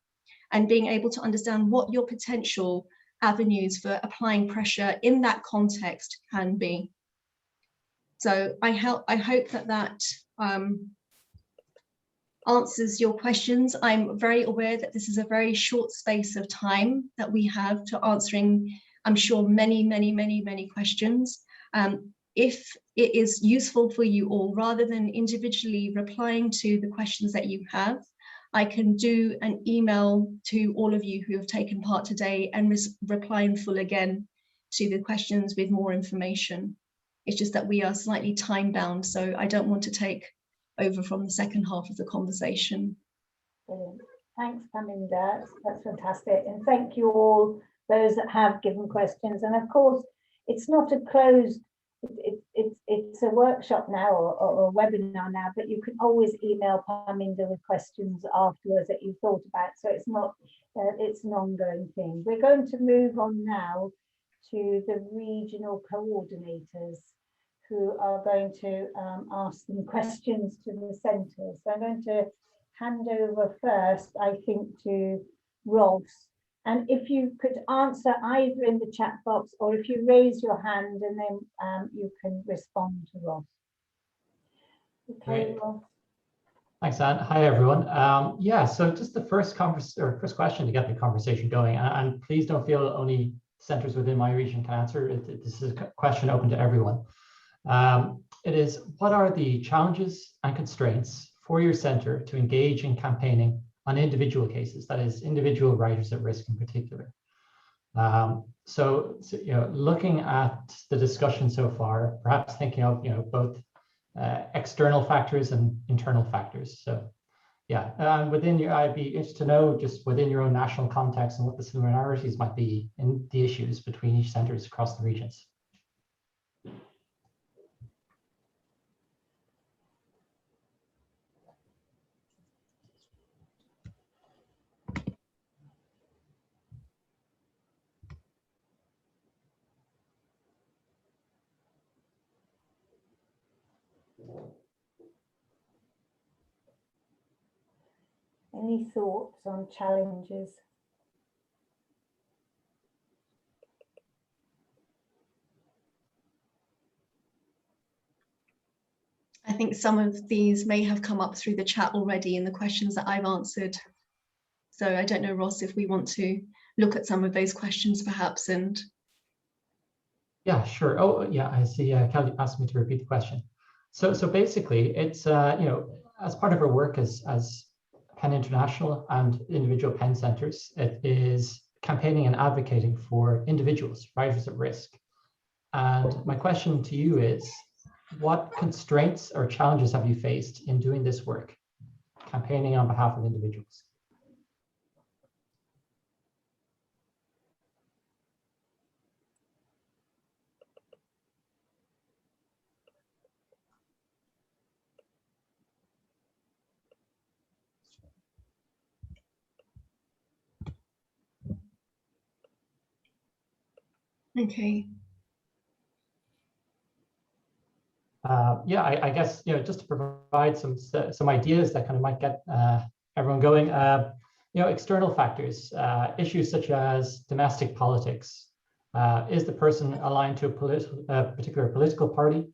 Speaker 1: and being able to understand what your potential avenues for applying pressure in that context can be. So I hope that answers your questions. I'm very aware that this is a very short space of time that we have to answering, I'm sure, many questions. If it is useful for you all, rather than individually replying to the questions that you have, I can do an email to all of you who have taken part today and reply in full again to the questions with more information. It's just that we are slightly time bound, so I don't want to take over from the second half of the conversation.
Speaker 3: Brilliant. Thanks, Paminda. That's fantastic. And thank you all those that have given questions. And of course, it's not a closed it's a workshop now or a webinar now, but you can always email Parminder with questions afterwards that you thought about. So it's not, it's an ongoing thing. We're going to move on now to the regional coordinators who are going to ask them questions to the centres. So I'm going to hand over first, I think, to Ross. And if you could answer either in the chat box or if you raise your hand and then you can respond to Ross. Okay, Ross.
Speaker 4: Thanks, Anne. Hi, everyone. Yeah, so just the first question to get the conversation going, and please don't feel only centres within my region can answer it. This is a question open to everyone. It is, what are the challenges and constraints for your centre to engage in campaigning on individual cases, that is, individual writers at risk in particular? So you know, looking at the discussion so far, perhaps thinking of both external factors and internal factors. So yeah, within your, I'd be interested to know just within your own national context and what the similarities might be in the issues between each centres across the regions.
Speaker 3: Any thoughts on challenges?
Speaker 1: I think some of these may have come up through the chat already in the questions that I've answered. So I don't know, Ross, if we want to look at some of those questions perhaps. And
Speaker 4: yeah, sure. Oh yeah, I see Kelly asked me to repeat the question. So basically it's as part of our work as PEN International and individual PEN centres, it is campaigning and advocating for individuals, writers at risk. And my question to you is, what constraints or challenges have you faced in doing this work, campaigning on behalf of individuals?
Speaker 1: okay.
Speaker 4: Yeah, I guess just to provide some ideas that kind of might get everyone going. External factors, issues such as domestic politics. Is the person aligned to a particular political party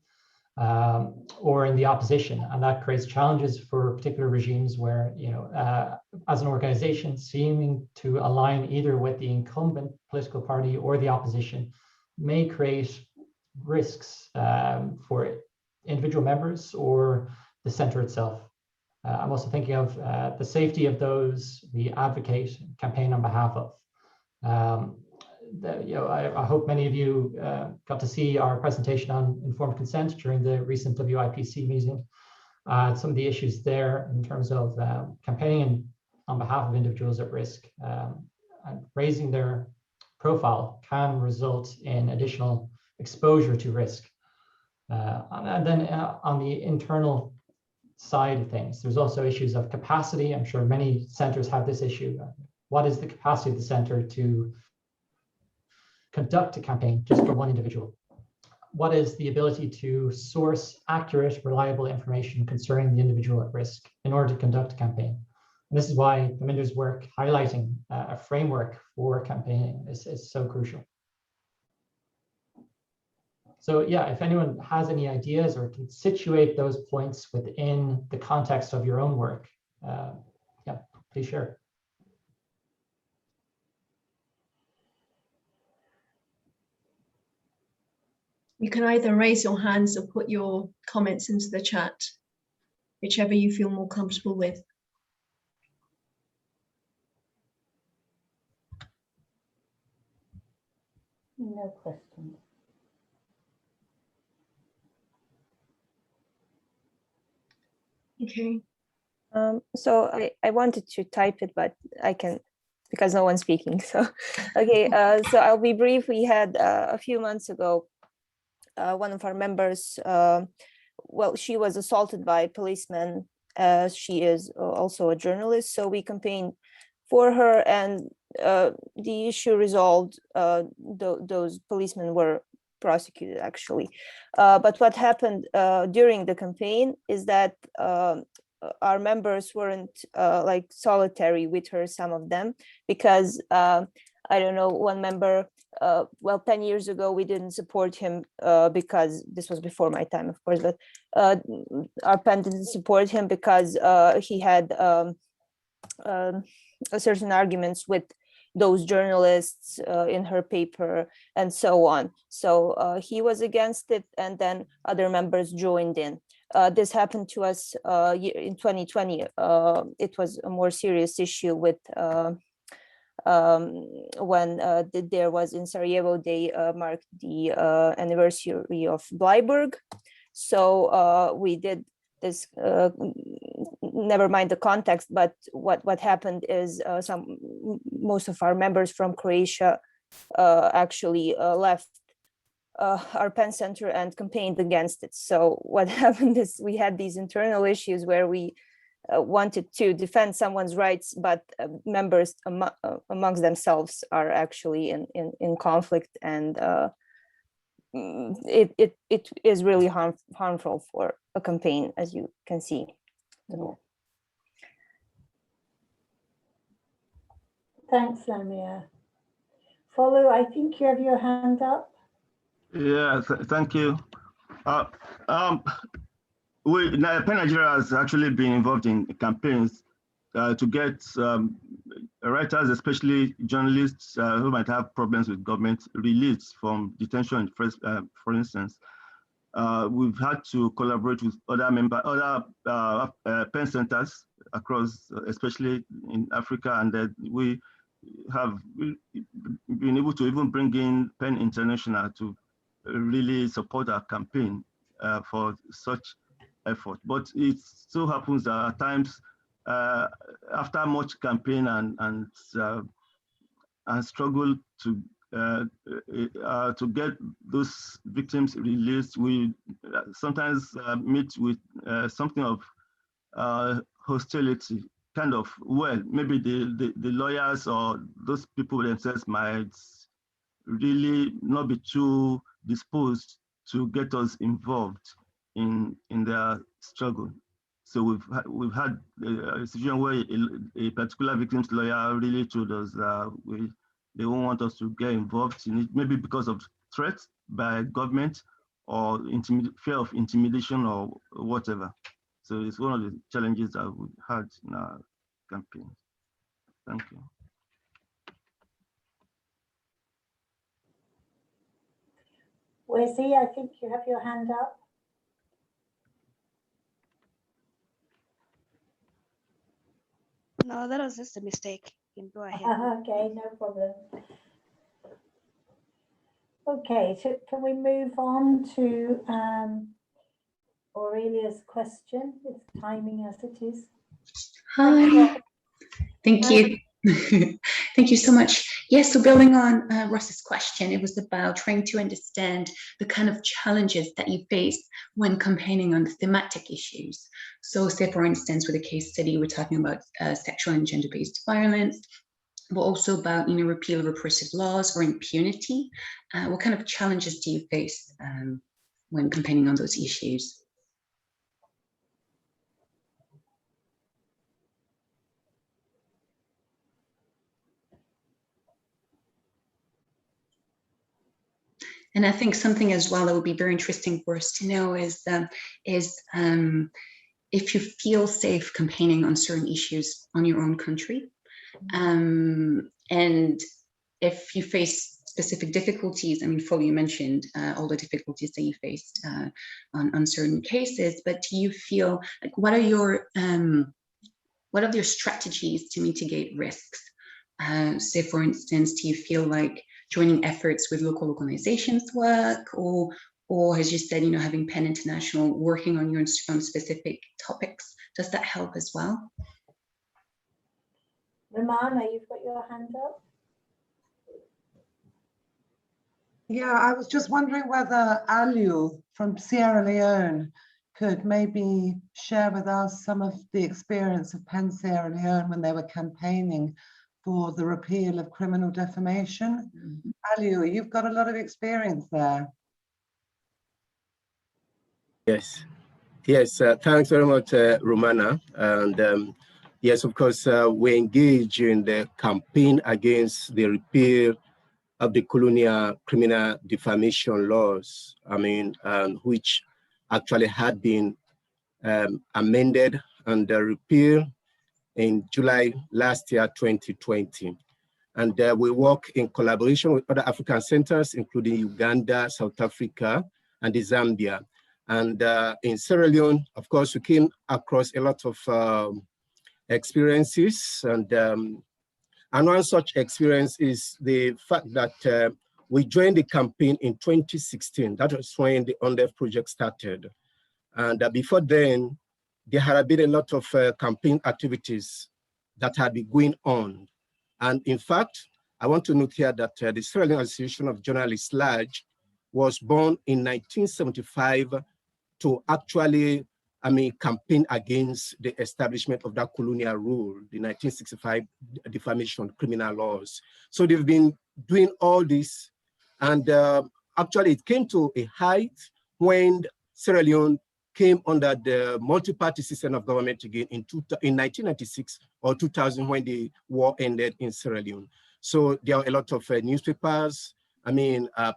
Speaker 4: or in the opposition? And that creates challenges for particular regimes where, as an organization, seeming to align either with the incumbent political party or the opposition may create risks for individual members or the centre itself. I'm also thinking of the safety of those we advocate, campaign on behalf of. I hope many of you got to see our presentation on informed consent during the recent WIPC meeting. Some of the issues there in terms of campaigning on behalf of individuals at risk and raising their profile can result in additional exposure to risk. And then on the internal side of things, there's also issues of capacity. I'm sure many centres have this issue. What is the capacity of the centre to conduct a campaign just for one individual? What is the ability to source accurate, reliable information concerning the individual at risk in order to conduct a campaign? And this is why Parminder's work highlighting a framework for campaigning is so crucial. So yeah, if anyone has any ideas or can situate those points within the context of your own work, yeah, please share.
Speaker 1: You can either raise your hands or put your comments into the chat, whichever you feel more comfortable with.
Speaker 3: No questions.
Speaker 1: Okay.
Speaker 5: So I wanted to type it, but I can, because no one's speaking. So, okay, so I'll be brief. We had a few months ago one of our members, well, she was assaulted by policemen. She is also a journalist, so we campaigned for her, and the issue resolved. Those policemen were prosecuted, actually. But what happened during the campaign is that our members weren't like solitary with her, some of them, because I don't know, one member, well, 10 years ago, we didn't support him because this was before my time, of course, but our pen didn't support him because he had certain arguments with those journalists in her paper and so on. So he was against it, and then other members joined in. This happened to us in 2020. It was a more serious issue with when there was in Sarajevo, they marked the anniversary of Bleiburg. So we did this, never mind the context, but what happened is most of our members from Croatia actually left our pen center and campaigned against it. So what happened is we had these internal issues where we wanted to defend someone's rights, but members amongst themselves are actually in conflict, and it is really harmful for a campaign, as you can see. So.
Speaker 3: Thanks, Lamia. Follow, I think you have your hand up.
Speaker 6: Yeah, thank you. PEN Nigeria has actually been involved in campaigns to get writers, especially journalists who might have problems with government, released from detention. For instance, we've had to collaborate with other pen centers across, especially in Africa, and that we have been able to even bring in PEN International to really support our campaign for such effort. But it so happens that at times, after much campaign and struggle to get those victims released, we sometimes meet with something of hostility. Kind of, well, maybe the lawyers or those people themselves might really not be too disposed to get us involved in their struggle. So we've had a situation where a particular victim's lawyer really told us they won't want us to get involved in it, maybe because of threats by government or fear of intimidation or whatever. So it's one of the challenges that we've had in our campaign. Thank you.
Speaker 3: Wizzy, I think you have your hand up.
Speaker 7: No, that was just a mistake. You can go ahead.
Speaker 3: Okay, no problem. Okay, so can we move on to Aurelia's question, with timing as it is?
Speaker 8: Hi, thank you. Thank you so much. Yes, so building on Russ's question, it was about trying to understand the kind of challenges that you face when campaigning on thematic issues. So say, for instance, with a case study, we're talking about sexual and gender-based violence, but also about, repeal of repressive laws or impunity. What kind of challenges do you face when campaigning on those issues? And I think something as well that would be very interesting for us to know is if you feel safe campaigning on certain issues on your own country, and if you face specific difficulties. I mean, Foley, you mentioned all the difficulties that you faced on certain cases, but do you feel like what are your strategies to mitigate risks? Say, for instance, do you feel like joining efforts with local organizations work, or as you said, having PEN International working on your specific topics, does that help as well?
Speaker 3: Romana, you've got your hand up.
Speaker 9: Yeah, I was just wondering whether Aliu from Sierra Leone could maybe share with us some of the experience of Penn Sierra Leone when they were campaigning for the repeal of criminal defamation. Aliu, you've got a lot of experience there.
Speaker 10: Yes, yes, thanks very much, Romana. And yes, of course, we engage in the campaign against the repeal of the colonial criminal defamation laws, which actually had been amended and repealed in July last year, 2020. And we work in collaboration with other African centers, including Uganda, South Africa, and Zambia. And in Sierra Leone, of course, we came across a lot of experiences. And one such experience is the fact that we joined the campaign in 2016. That was when the UNDEF project started. And before then, there had been a lot of campaign activities that had been going on. And in fact, I want to note here that the Sierra Leone Association of Journalists, LAJ, was born in 1975 to actually, campaign against the establishment of that colonial rule, the 1965 defamation criminal laws. So they've been doing all this. And actually, it came to a height when Sierra Leone came under the multi-party system of government again in 1996 or 2000 when the war ended in Sierra Leone. So there are a lot of newspapers,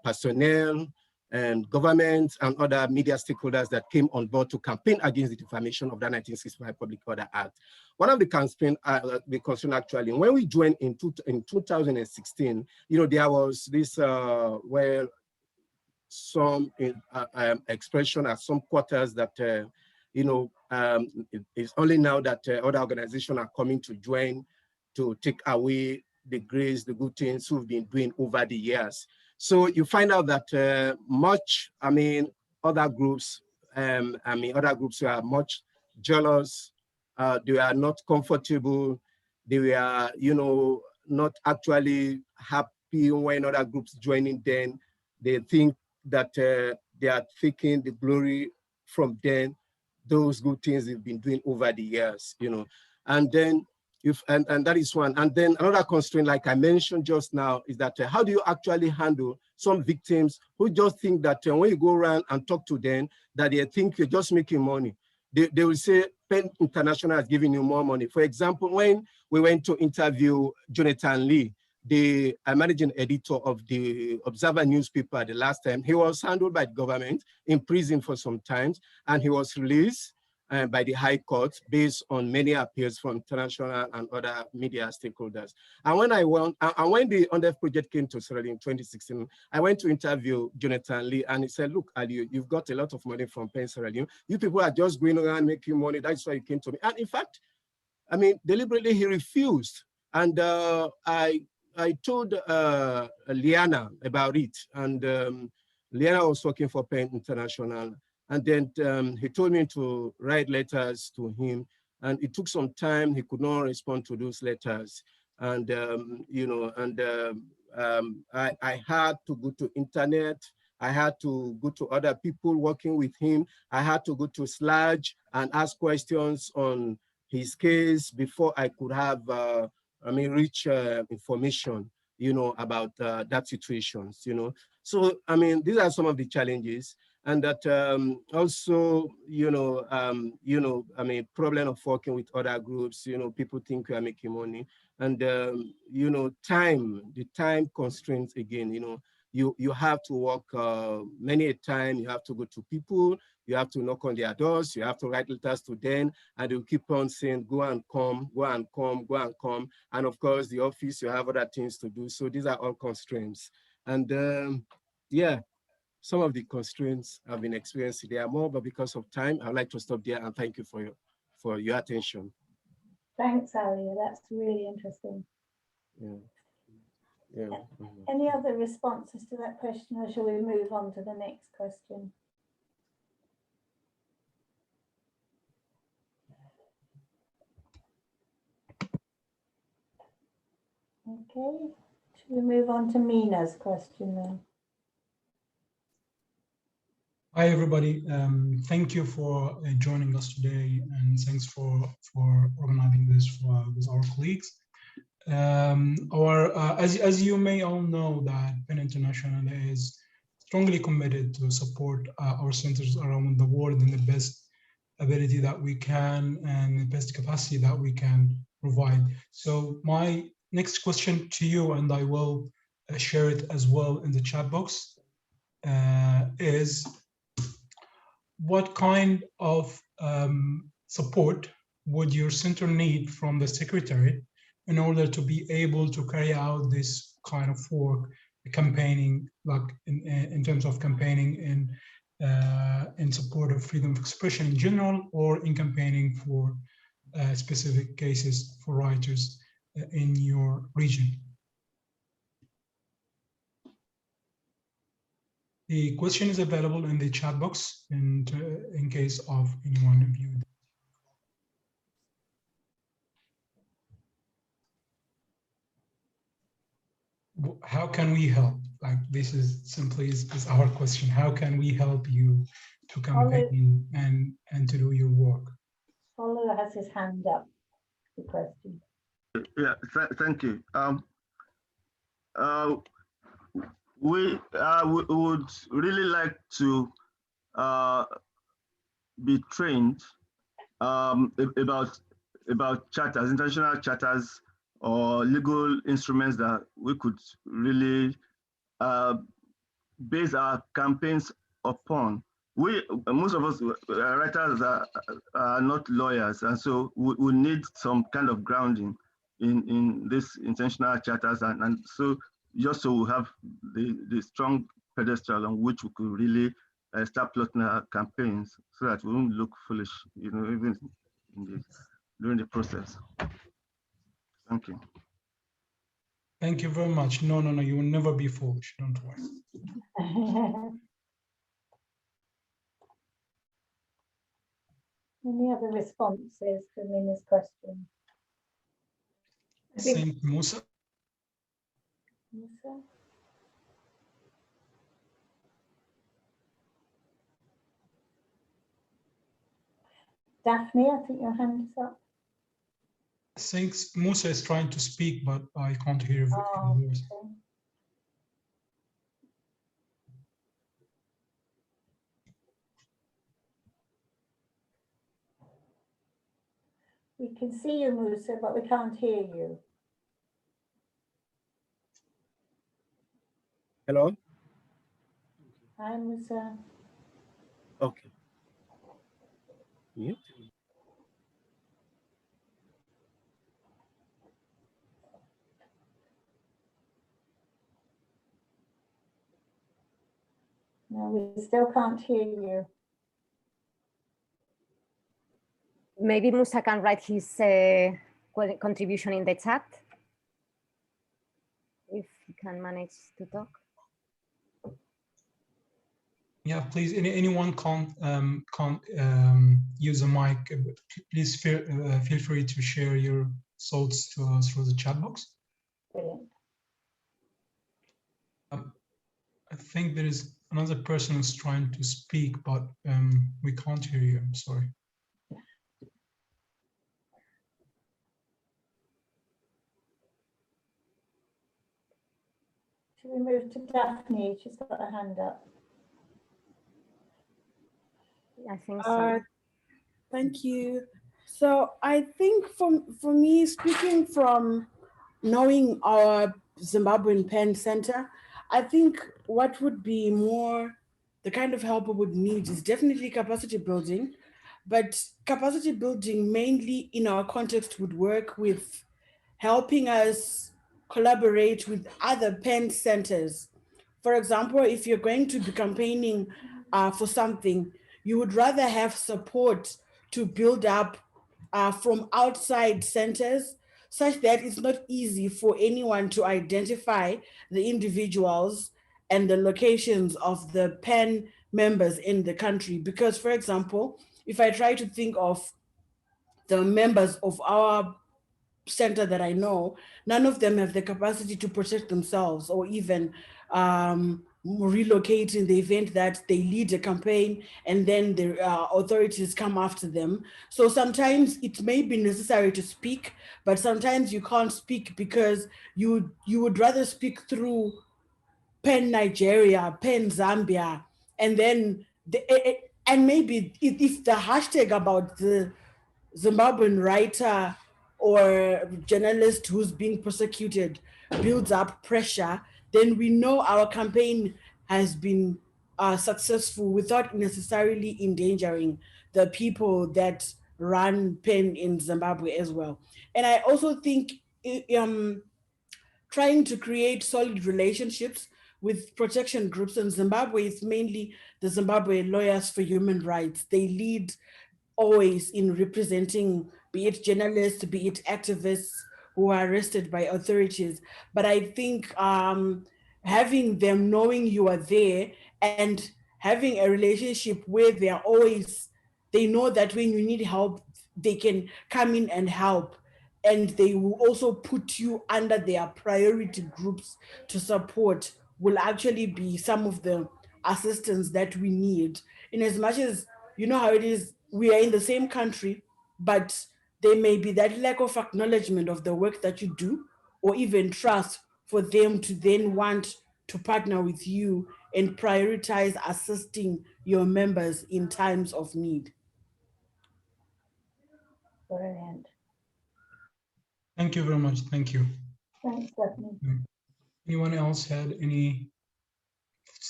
Speaker 10: personnel, and governments and other media stakeholders that came on board to campaign against the defamation of the 1965 Public Order Act. One of the campaign, actually, when we joined in 2016, there was this, some expression at some quarters that, it's only now that other organizations are coming to join to take away the grace, the good things we've been doing over the years. So you find out that other groups were much jealous. They were not comfortable. They were, not actually happy when other groups joining them. They think that they are taking the glory from them, those good things they've been doing over the years, And then, and that is one. And then another constraint, like I mentioned just now, is that how do you actually handle some victims who just think that when you go around and talk to them, that they think you're just making money. They will say, Penn International is giving you more money. For example, when we went to interview Jonathan Lee, the managing editor of the Observer newspaper the last time, he was handled by the government, in prison for some time, and he was released by the High Court based on many appeals from international and other media stakeholders. And when when the UNDEF project came to Sierra Leone in 2016, I went to interview Jonathan Lee, and he said, look, Ali, you've got a lot of money from Penn Sierra Leone. You people are just going around making money. That's why you came to me. And in fact, deliberately he refused. And I told Liana about it, and Liana was working for Penn International, and then he told me to write letters to him, and it took some time. He could not respond to those letters, and I had to go to internet. I had to go to other people working with him. I had to go to SLAJ and ask questions on his case before I could have rich information, about that situation, So, these are some of the challenges, and that also, problem of working with other groups, people think we are making money, and, the time constraints again, you have to work many a time, you have to go to people, you have to knock on their doors, you have to write letters to them, and they'll keep on saying, go and come, go and come, go and come. And of course, the office, you have other things to do. So these are all constraints. And yeah, some of the constraints I've been experiencing, there are more, but because of time, I'd like to stop there and thank you for your attention.
Speaker 3: Thanks, Ali. That's really interesting.
Speaker 10: Yeah. Yeah.
Speaker 3: Any other responses to that question, or shall we move on to the next question? Okay, should we move on to Mina's question then?
Speaker 11: Hi, everybody. Thank you for joining us today, and thanks for organizing this with our colleagues. As you may all know, that PEN International is strongly committed to support our centers around the world in the best ability that we can and the best capacity that we can provide. So my next question to you, and I will share it as well in the chat box, is what kind of support would your center need from the secretary in order to be able to carry out this kind of work, campaigning, like in terms of campaigning in support of freedom of expression in general, or in campaigning for specific cases for writers in your region? The question is available in the chat box in case of anyone of you. How can we help? Like, this is simply is our question. How can we help you to campaign and to do your work?
Speaker 3: Olu has his hand up. The question.
Speaker 6: Yeah, thank you. We would really like to be trained about charters, international charters, or legal instruments that we could really base our campaigns upon. Most of us writers are not lawyers, and so we need some kind of grounding in this intentional charters, and so just so we have the strong pedestal on which we could really start plotting our campaigns, so that we won't look foolish, even during the process. Thank you.
Speaker 11: Thank you very much. No, you will never be foolish. Don't worry.
Speaker 3: Any other responses to Mina's question?
Speaker 11: Saint Musa.
Speaker 3: Musa? Daphne, I think your hand is up.
Speaker 11: I think Musa is trying to speak, but I can't hear his voice.
Speaker 3: Okay. We can see you, Musa, but we can't hear you.
Speaker 10: Hello?
Speaker 3: Hi, Musa.
Speaker 10: Okay. Mute.
Speaker 3: No, we still can't hear you.
Speaker 2: Maybe Musa can write his contribution in the chat, if he can manage to talk.
Speaker 11: Yeah, please. Anyone can't use a mic. Please feel free to share your thoughts to us through the chat box.
Speaker 3: Brilliant.
Speaker 11: I think there is another person who's trying to speak, but we can't hear you. I'm sorry.
Speaker 3: Should we move to Daphne? She's got her hand up.
Speaker 2: I think so.
Speaker 12: Thank you. So I think for me, speaking from knowing our Zimbabwean PEN Center, I think what would be more the kind of help we would need is definitely capacity building, but capacity building mainly in our context would work with helping us collaborate with other PEN centers. For example, if you're going to be campaigning for something, you would rather have support to build up from outside centers, such that it's not easy for anyone to identify the individuals and the locations of the PEN members in the country. Because, for example, if I try to think of the members of our center that I know, none of them have the capacity to protect themselves or even relocate in the event that they lead a campaign and then the authorities come after them. So sometimes it may be necessary to speak, but sometimes you can't speak because you would rather speak through PEN Nigeria, PEN Zambia, and then and maybe if the hashtag about the Zimbabwean writer or journalist who's being persecuted builds up pressure, then we know our campaign has been successful without necessarily endangering the people that run PEN in Zimbabwe as well. And I also think trying to create solid relationships with protection groups in Zimbabwe is mainly the Zimbabwe Lawyers for Human Rights. They lead always in representing, be it journalists, be it activists who are arrested by authorities. But I think having them knowing you are there and having a relationship where they know that when you need help, they can come in and help. And they will also put you under their priority groups to support will actually be some of the assistance that we need. In as much as, you know how it is, we are in the same country, but there may be that lack of acknowledgement of the work that you do, or even trust for them to then want to partner with you and prioritize assisting your members in times of need.
Speaker 3: Brilliant.
Speaker 11: Thank you very much. Thank you.
Speaker 3: Thanks, Stephanie.
Speaker 11: Anyone else had any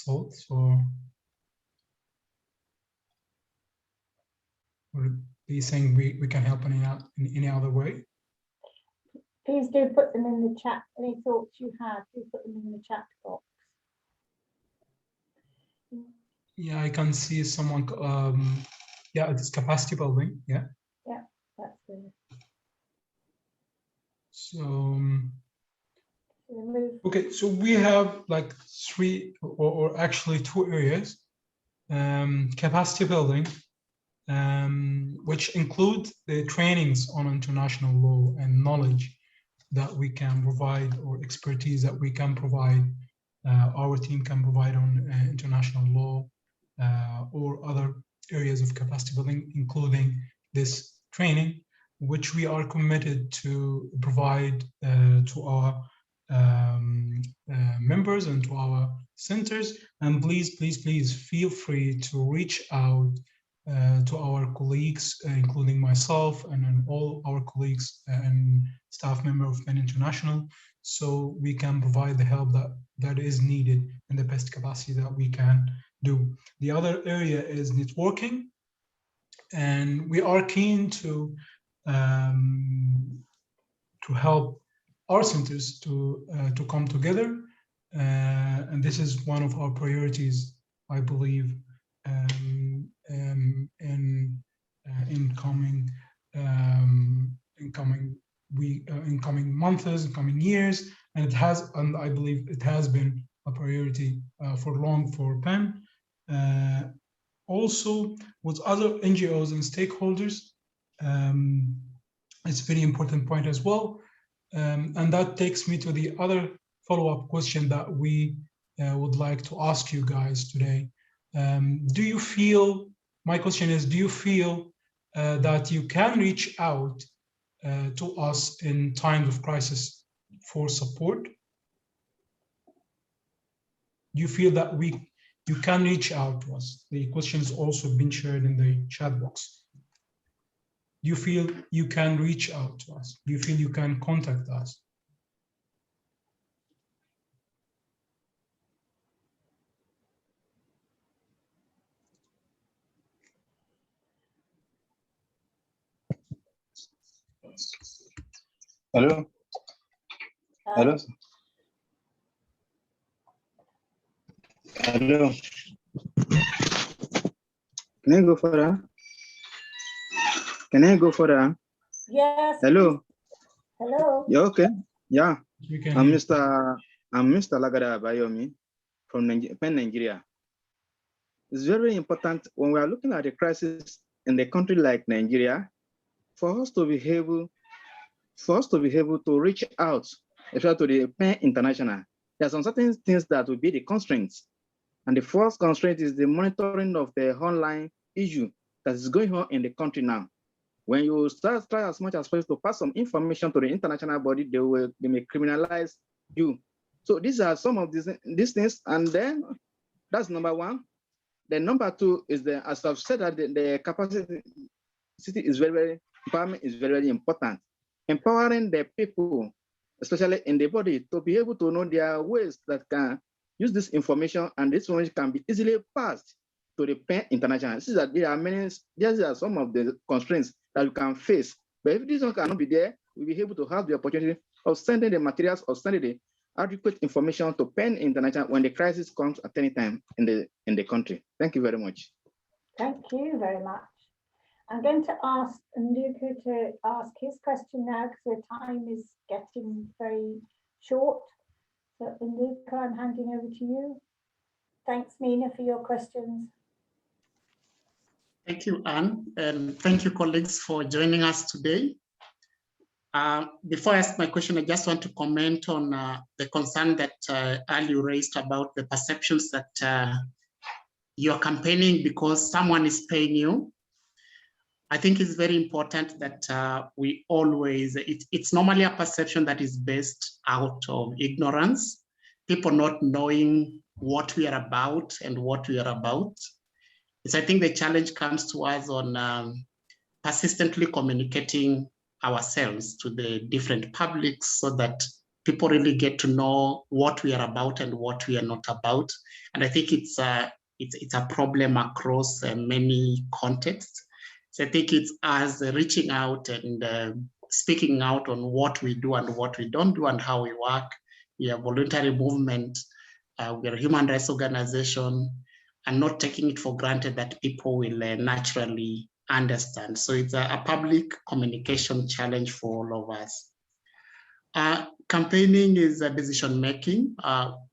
Speaker 11: thoughts or are they saying we can help in any other way?
Speaker 3: Please do put them in the chat. Any thoughts you have, do put them in the chat box.
Speaker 11: Yeah, I can see someone. Yeah, it's capacity building. Yeah.
Speaker 3: Yeah, that's good.
Speaker 11: So. Okay, so we have like three or actually two areas. Capacity building, which include the trainings on international law and knowledge that we can provide, or expertise that we can provide, our team can provide on international law or other areas of capacity building, including this training, which we are committed to provide to our members and to our centers. And please feel free to reach out to our colleagues, including myself and all our colleagues and staff members of PEN International, so we can provide the help that is needed in the best capacity that we can do. The other area is networking, and we are keen to help our centers to come together, and this is one of our priorities, I believe, in coming months, in coming years, and I believe it has been a priority for long for PEN. Also with other NGOs and stakeholders, it's a very important point as well. And that takes me to the other follow-up question that we would like to ask you guys today. Do you feel, my question is, do you feel that you can reach out to us in times of crisis for support? Do you feel that you can reach out to us? The question has also been shared in the chat box. Do you feel you can reach out to us? Do you feel you can contact us?
Speaker 13: Hello? Hello? Hello? Can I go further? Can I go further?
Speaker 3: Yes.
Speaker 13: Hello?
Speaker 3: Hello?
Speaker 13: You okay? Yeah. I'm
Speaker 11: Mr.
Speaker 13: Lagada Bayomi from PEN Nigeria. It's very important when we are looking at a crisis in a country like Nigeria, for us to be able to reach out, especially to the PEN International. There are some certain things that will be the constraints And the fourth constraint is the monitoring of the online issue that is going on in the country now. When you try as much as possible to pass some information to the international body, they may criminalize you. So these are some of these things, and then that's number one. Then number two is as I've said, that the capacity is empowerment is very important. Empowering the people, especially in the body, to be able to know there are ways that can use this information, and this information can be easily passed to the PEN International. This is that there are many, these are some of the constraints that you can face. But if this one cannot be there, we'll be able to have the opportunity of sending the materials or sending the adequate information to PEN International when the crisis comes at any time in the country. Thank you very much.
Speaker 3: Thank you very much. I'm going to ask Nduku to ask his question now because the time is getting very short. So Nduku, I'm handing over to you. Thanks, Mina, for your questions.
Speaker 14: Thank you, Anne, and thank you, colleagues, for joining us today. Before I ask my question, I just want to comment on the concern that Ali raised about the perceptions that you're campaigning because someone is paying you. I think it's very important that we always, it's normally a perception that is based out of ignorance, people not knowing what we are about and what we are about. So I think the challenge comes to us on persistently communicating ourselves to the different publics so that people really get to know what we are about and what we are not about. And I think it's a problem across many contexts. So I think it's us reaching out and speaking out on what we do and what we don't do and how we work. We are a voluntary movement, we are a human rights organization, and not taking it for granted that people will naturally understand. So it's a public communication challenge for all of us. Campaigning is a decision making.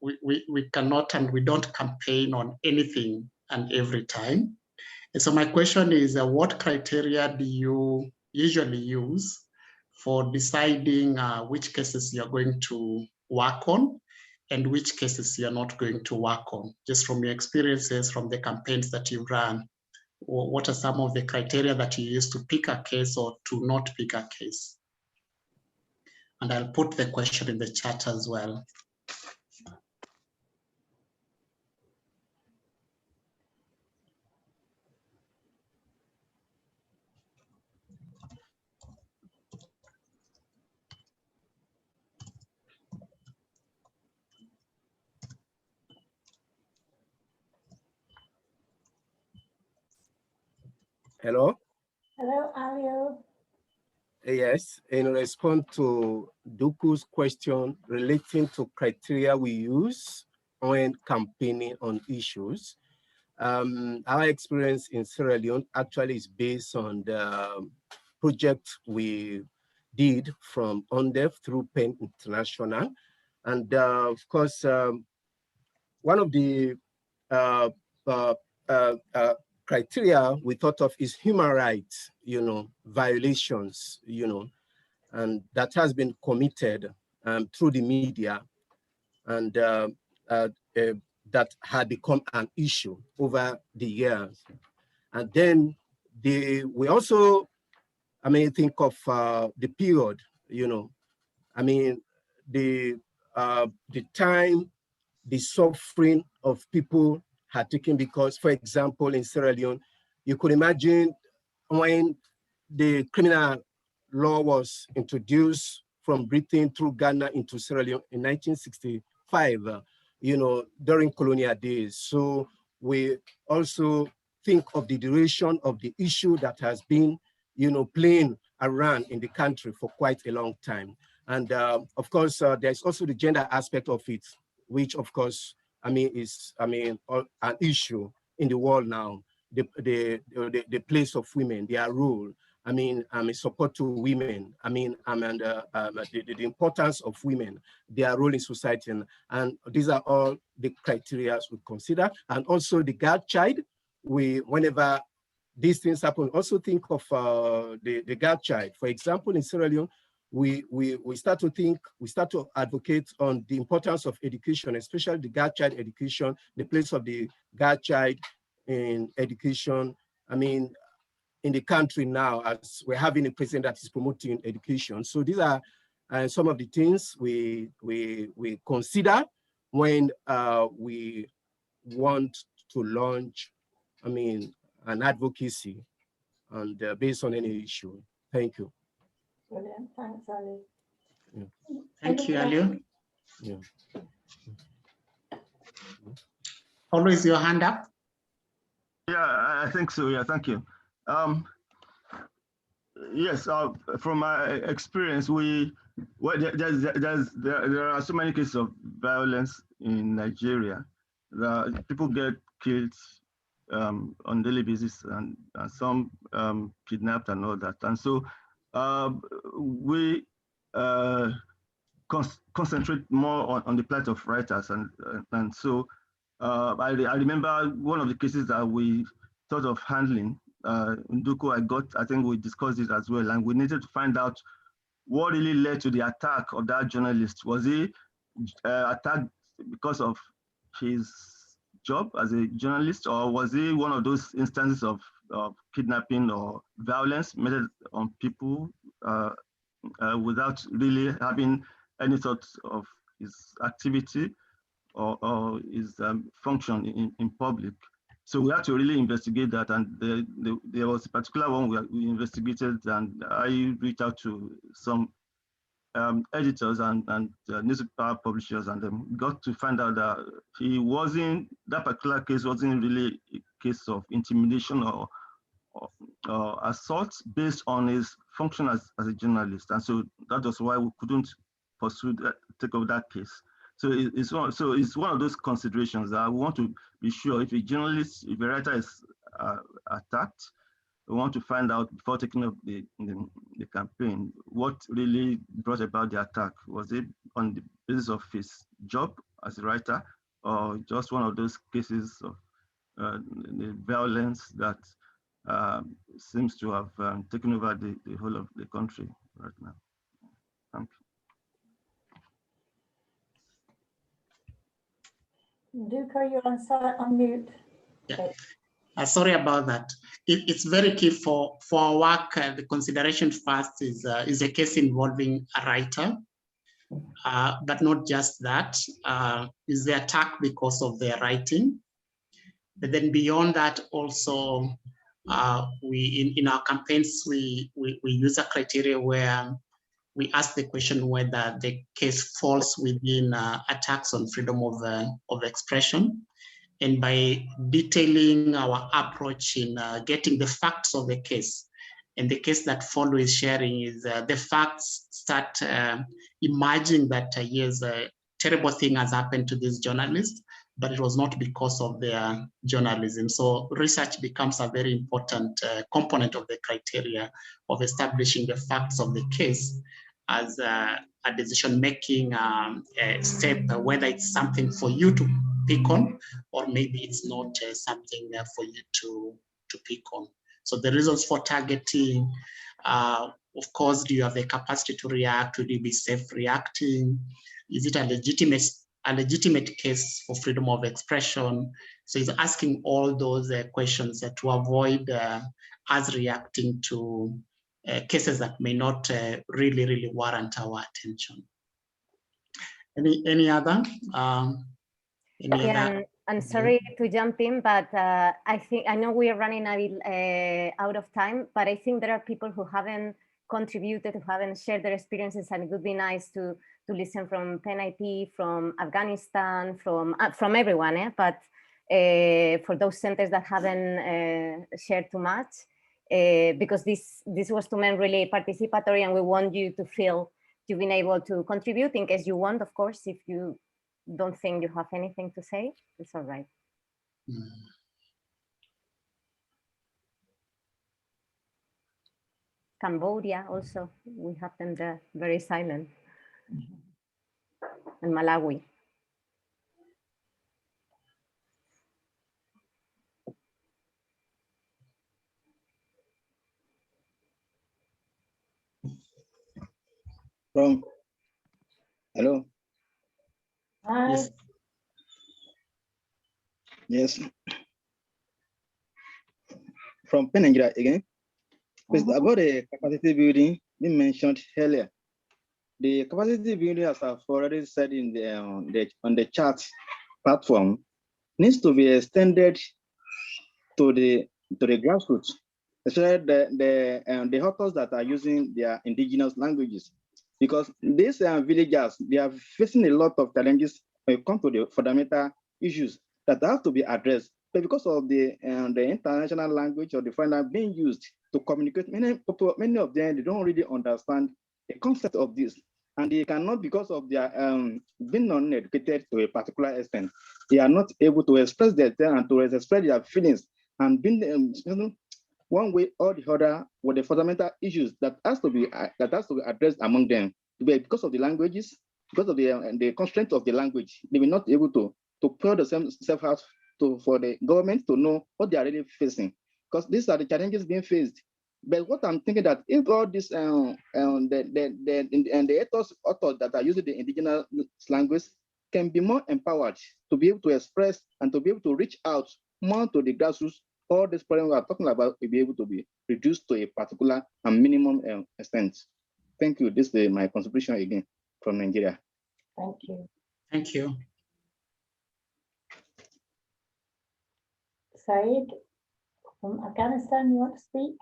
Speaker 14: We cannot and we don't campaign on anything and every time. And so my question is, what criteria do you usually use for deciding which cases you're going to work on and which cases you're not going to work on? Just from your experiences, from the campaigns that you've run, what are some of the criteria that you use to pick a case or to not pick a case? And I'll put the question in the chat as well.
Speaker 10: Hello?
Speaker 3: Hello, Alio.
Speaker 10: Yes, in response to Duku's question relating to criteria we use when campaigning on issues, our experience in Sierra Leone actually is based on the project we did from UNDEF through PEN International. And of course, one of the criteria we thought of is human rights, violations, and that has been committed through the media, and that had become an issue over the years. And then we also, think of the period, the time, the suffering of people had taken, because, for example, in Sierra Leone, you could imagine when the criminal law was introduced from Britain through Ghana into Sierra Leone in 1965, during colonial days. So we also think of the duration of the issue that has been, playing around in the country for quite a long time. And of course, there's also the gender aspect of it, which of course, is an issue in the world now. The place of women, their role. Support to women. The importance of women, their role in society, and these are all the criteria we consider. And also the girl child. Whenever these things happen, also think of the girl child. For example, in Sierra Leone, we start to think, we start to advocate on the importance of education, especially the girl child education, the place of the girl child in education. I mean, in the country now, as we're having a president that is promoting education. So these are some of the things we consider when we want to launch, I mean, an advocacy and based on any issue. Thank you.
Speaker 3: Brilliant. Thanks, Ali.
Speaker 10: Yeah.
Speaker 14: Thank you, Ali.
Speaker 10: Yeah.
Speaker 14: Always your hand up.
Speaker 6: Yeah, I think so. Yeah, thank you. Yes, from my experience, there are so many cases of violence in Nigeria. People get killed on daily basis, and some kidnapped and all that. And so we concentrate more on the plight of writers, and so I remember one of the cases that we thought of handling. Nduku, I think we discussed it as well, and we needed to find out what really led to the attack of that journalist. Was he attacked because of his job as a journalist, or was he one of those instances of kidnapping or violence meted on people without really having any sort of his activity or his function in public? So we had to really investigate that, and there was a particular one we investigated, and I reached out to some editors and newspaper publishers, and then got to find out that that particular case wasn't really a case of intimidation or assault based on his function as a journalist, and so that was why we couldn't take over that case. So it's one of those considerations that we want to be sure if a writer is attacked, we want to find out before taking up the campaign what really brought about the attack. Was it on the basis of his job as a writer, or just one of those cases of the violence that seems to have taken over the whole of the country right now? Thank you.
Speaker 3: Duke, you're on mute.
Speaker 14: Yeah. Sorry about that. It's very key for our work. The consideration first is a case involving a writer, but not just that. Is the attack because of their writing? But then beyond that, also, in our campaigns, we use a criteria where we ask the question whether the case falls within attacks on freedom of expression. And by detailing our approach in getting the facts of the case, and the case that follow is sharing is the facts start emerging that yes, a terrible thing has happened to this journalist, but it was not because of their journalism. So research becomes a very important component of the criteria of establishing the facts of the case as a decision-making step, whether it's something for you to pick on, or maybe it's not something for you to pick on. So the reasons for targeting, of course, do you have the capacity to react? Will you be safe reacting? Is it a legitimate case for freedom of expression? So it's asking all those questions to avoid us reacting to cases that may not really warrant our attention. Any other?
Speaker 2: I'm sorry to jump in, but I know we are running a bit out of time, but I think there are people who haven't contributed, who haven't shared their experiences, and it would be nice to listen from Penn IT, from Afghanistan, from everyone, but for those centers that haven't shared too much, because this was to men really participatory, and we want you to feel you've been able to contribute in case you want, of course. If you don't think you have anything to say, it's all right. Cambodia also, we have them there, very silent. And Malawi.
Speaker 13: From, hello?
Speaker 3: Hi.
Speaker 14: Yes.
Speaker 13: Yes. From Pen Nigeria again. It's about the capacity building we mentioned earlier. The capacity building, as I've already said in on the chat platform, needs to be extended to the grassroots, especially the authors that are using their indigenous languages, because these villagers, they are facing a lot of challenges when it comes to the fundamental issues that have to be addressed. But because of the international language or the foreign language being used to communicate, many of them, they don't really understand the concept of this. And they cannot, because of their being non-educated to a particular extent, they are not able to express themselves and to express their feelings and being one way or the other with the fundamental issues that has to be addressed among them. Because of the languages, because of the constraints of the language, they will not be able to pour themselves out for the government to know what they are really facing, because these are the challenges being faced. But what I'm thinking that if all this the authors that are using the indigenous language can be more empowered to be able to express and to be able to reach out more to the grassroots, all this problem we are talking about will be able to be reduced to a particular and minimum extent. Thank you. This is my contribution again from Nigeria.
Speaker 3: Thank you.
Speaker 14: Thank you.
Speaker 3: Saeed from Afghanistan, you want to speak?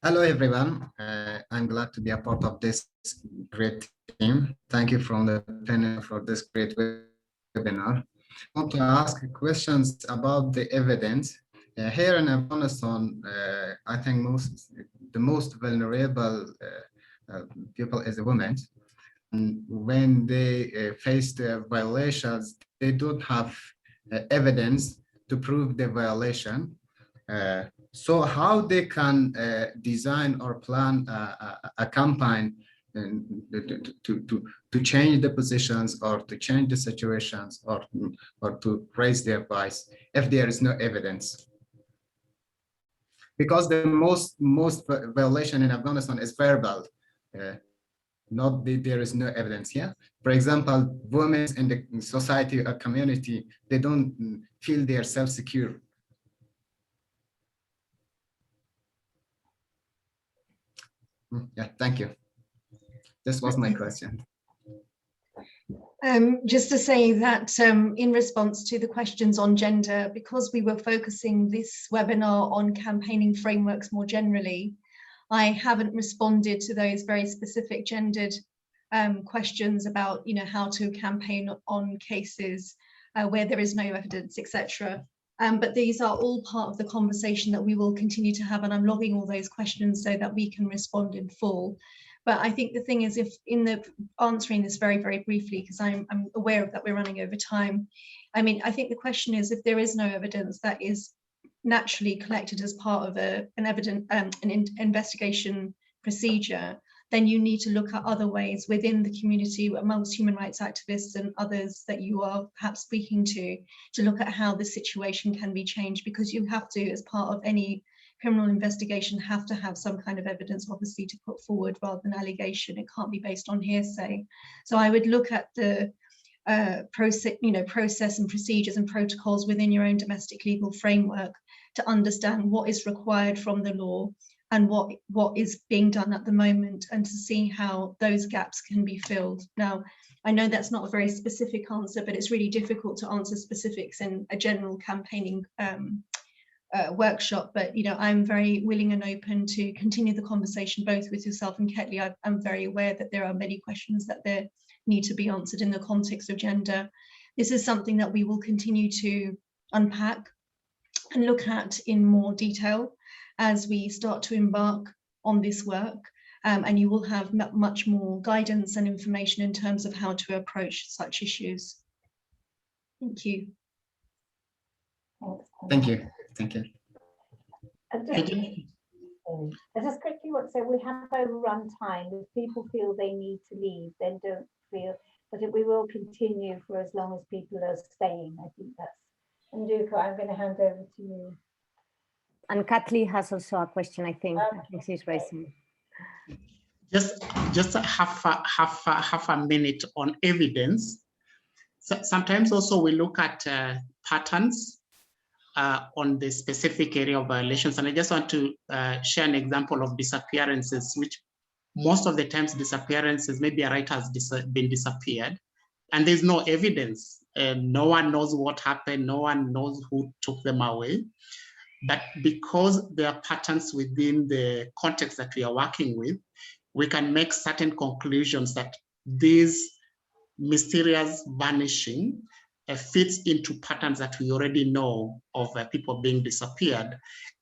Speaker 15: Hello, everyone. I'm glad to be a part of this great team. Thank you from the panel for this great webinar. I want to ask questions about the evidence. Here in Afghanistan, I think the most vulnerable people is the women. And when they face the violations, they don't have evidence to prove the violation. So how they can design or plan a campaign to change the positions or to change the situations or to raise their voice if there is no evidence? Because the most violation in Afghanistan is verbal, there is no evidence. Yeah. For example, women in the society or community, they don't feel they are self-secure. Yeah, thank you. This was my question.
Speaker 1: Just to say that in response to the questions on gender, because we were focusing this webinar on campaigning frameworks more generally, I haven't responded to those very specific gendered questions about, how to campaign on cases where there is no evidence, etc. But these are all part of the conversation that we will continue to have, and I'm logging all those questions so that we can respond in full. But I think the thing is, if in the answering this very, very briefly, because I'm aware of that we're running over time. I mean, I think the question is, if there is no evidence that is naturally collected as part of an investigation procedure, then you need to look at other ways within the community amongst human rights activists and others that you are perhaps speaking to look at how the situation can be changed, because you have to, as part of any criminal investigation, have to have some kind of evidence, obviously, to put forward rather than allegation. It can't be based on hearsay. So I would look at the process and procedures and protocols within your own domestic legal framework to understand what is required from the law and what is being done at the moment, and to see how those gaps can be filled. Now, I know that's not a very specific answer, but it's really difficult to answer specifics in a general campaigning workshop. But I'm very willing and open to continue the conversation both with yourself and Ketley. I'm very aware that there are many questions that there need to be answered in the context of gender. This is something that we will continue to unpack and look at in more detail as we start to embark on this work, and you will have much more guidance and information in terms of how to approach such issues. Thank you.
Speaker 15: Thank you. Thank you.
Speaker 3: I just quickly want to say we have overrun time. If people feel they need to leave, then don't feel, but we will continue for as long as people are staying. I think that's, and Nduka, I'm going to hand over to you.
Speaker 2: And Kathleen has also a question, I think, she's raising.
Speaker 14: Just half a minute on evidence. So sometimes also we look at patterns on the specific area of violations. And I just want to share an example of disappearances, which most of the times disappearances, maybe a right has been disappeared and there's no evidence. No one knows what happened. No one knows who took them away. But because there are patterns within the context that we are working with, we can make certain conclusions that this mysterious vanishing fits into patterns that we already know of people being disappeared,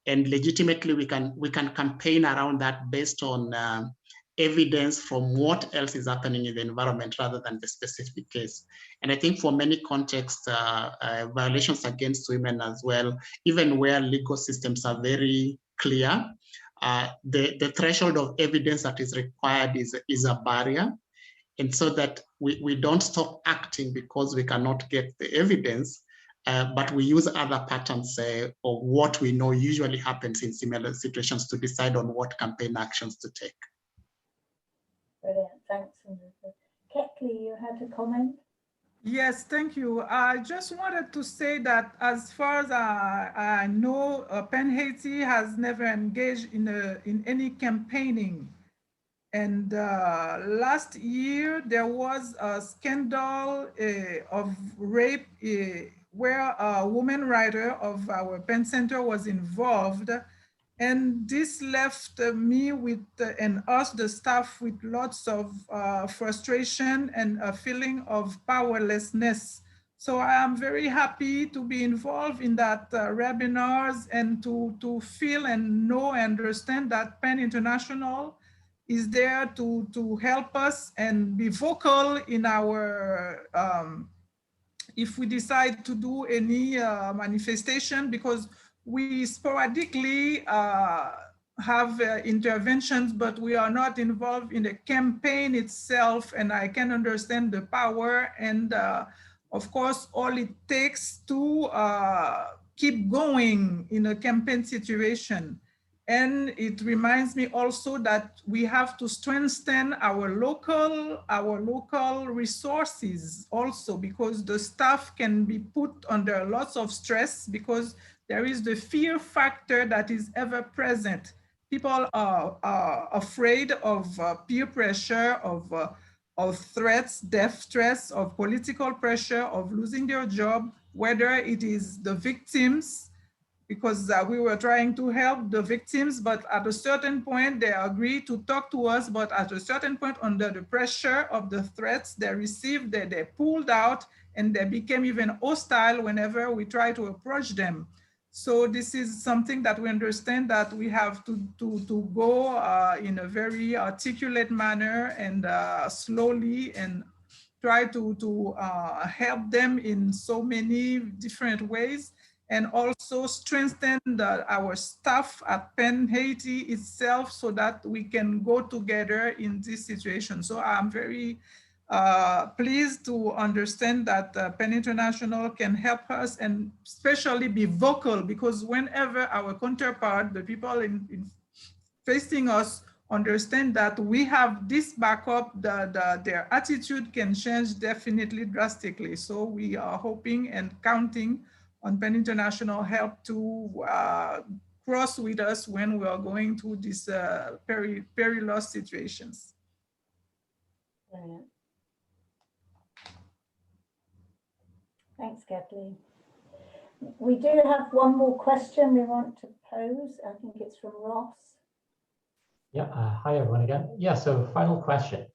Speaker 14: and legitimately we can campaign around that based on evidence from what else is happening in the environment rather than the specific case. And I think for many contexts, violations against women as well, even where legal systems are very clear, the threshold of evidence that is required is a barrier. And so that we don't stop acting because we cannot get the evidence, but we use other patterns of what we know usually happens in similar situations to decide on what campaign actions to take.
Speaker 3: Brilliant, thanks. Ketley, you had a comment?
Speaker 16: Yes, thank you. I just wanted to say that as far as I know, Penn Haiti has never engaged in any campaigning. And last year, there was a scandal of rape where a woman writer of our Penn Center was involved. And this left me with, and us, the staff, with lots of frustration and a feeling of powerlessness. So I am very happy to be involved in that webinars and to feel and know and understand that Penn International is there to help us and be vocal in our, if we decide to do any manifestation, because we sporadically have interventions, but we are not involved in the campaign itself. And I can understand the power and of course, all it takes to keep going in a campaign situation. And it reminds me also that we have to strengthen our local resources also, because the staff can be put under lots of stress because there is the fear factor that is ever present. People are afraid of peer pressure, of threats, death threats, of political pressure, of losing their job, whether it is the victims, because we were trying to help the victims, but at a certain point they agreed to talk to us, but at a certain point under the pressure of the threats they received, they pulled out and they became even hostile whenever we try to approach them. So this is something that we understand that we have to go in a very articulate manner and slowly and try to help them in so many different ways, and also strengthen our staff at Penn Haiti itself so that we can go together in this situation. So I'm very pleased to understand that Penn International can help us and especially be vocal, because whenever our counterpart, the people in facing us, understand that we have this backup, their attitude can change definitely drastically. So we are hoping and counting on Penn International help to cross with us when we are going through these perilous situations.
Speaker 3: Brilliant. Thanks, Kathleen. We do have one more question we want to pose. I think it's from Ross.
Speaker 4: Yeah, hi everyone again. Yeah, so final question.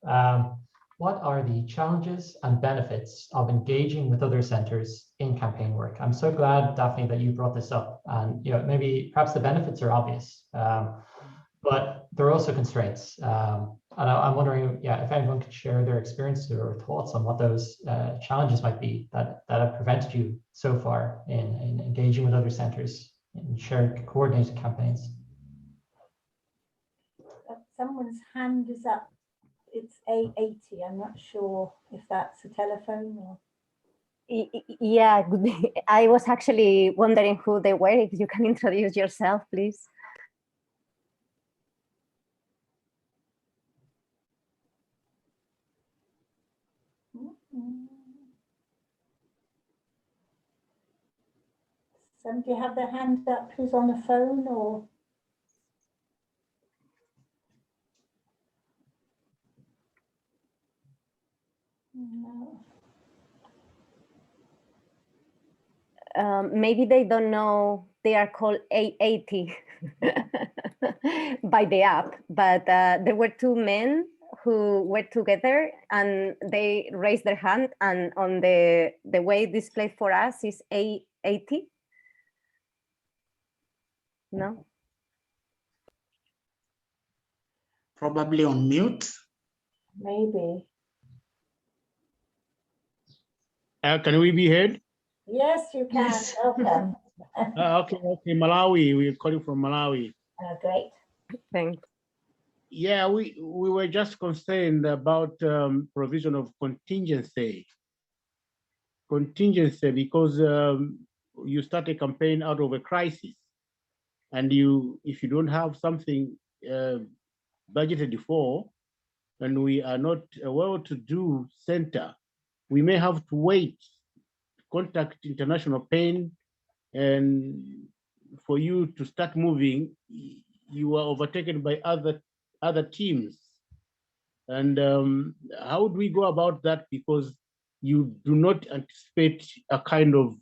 Speaker 4: What are the challenges and benefits of engaging with other centers in campaign work? I'm so glad, Daphne, that you brought this up. And maybe perhaps the benefits are obvious, but there are also constraints. And I'm wondering, if anyone could share their experience or thoughts on what those challenges might be that have prevented you so far in engaging with other centers in shared coordinated campaigns.
Speaker 3: Someone's hand is up. It's A80. I'm not sure if that's a telephone or.
Speaker 2: Yeah, I was actually wondering who they were. If you can introduce yourself, please.
Speaker 3: Somebody have their hand up who's on the phone or? No.
Speaker 2: Maybe they don't know they are called A80 by the app, but there were two men who were together and they raised their hand, and on the way displayed for us is A80. No?
Speaker 14: Probably on mute.
Speaker 3: Maybe.
Speaker 17: Can we be heard?
Speaker 3: Yes, you can.
Speaker 1: Yes.
Speaker 3: Welcome.
Speaker 17: Okay, Malawi. We're calling from Malawi.
Speaker 3: Great.
Speaker 2: Thanks.
Speaker 17: Yeah, we were just concerned about provision of contingency. Contingency because you start a campaign out of a crisis, and if you don't have something budgeted for, and we are not a well-to-do center, we may have to wait, contact international pain, and for you to start moving, you are overtaken by other teams. And how do we go about that? Because you do not anticipate a kind of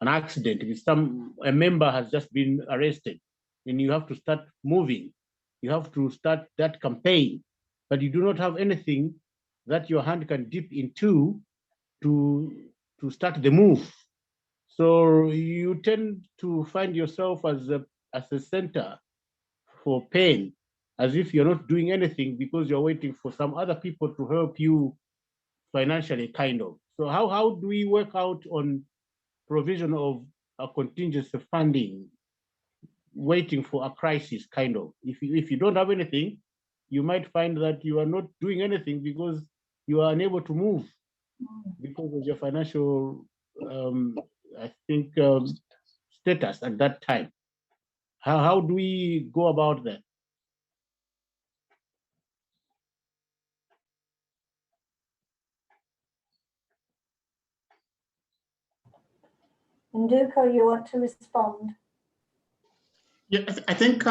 Speaker 17: an accident. If a member has just been arrested, and you have to start moving, you have to start that campaign, but you do not have anything that your hand can dip into to start the move. So you tend to find yourself as a center for pain, as if you're not doing anything because you're waiting for some other people to help you financially, kind of. So how do we work out on provision of a contingency funding, waiting for a crisis, kind of? If you don't have anything, you might find that you are not doing anything because you are unable to move because of your financial, I think, status at that time. How do we go about that?
Speaker 3: Nduko, you want to respond?
Speaker 14: Yeah, I think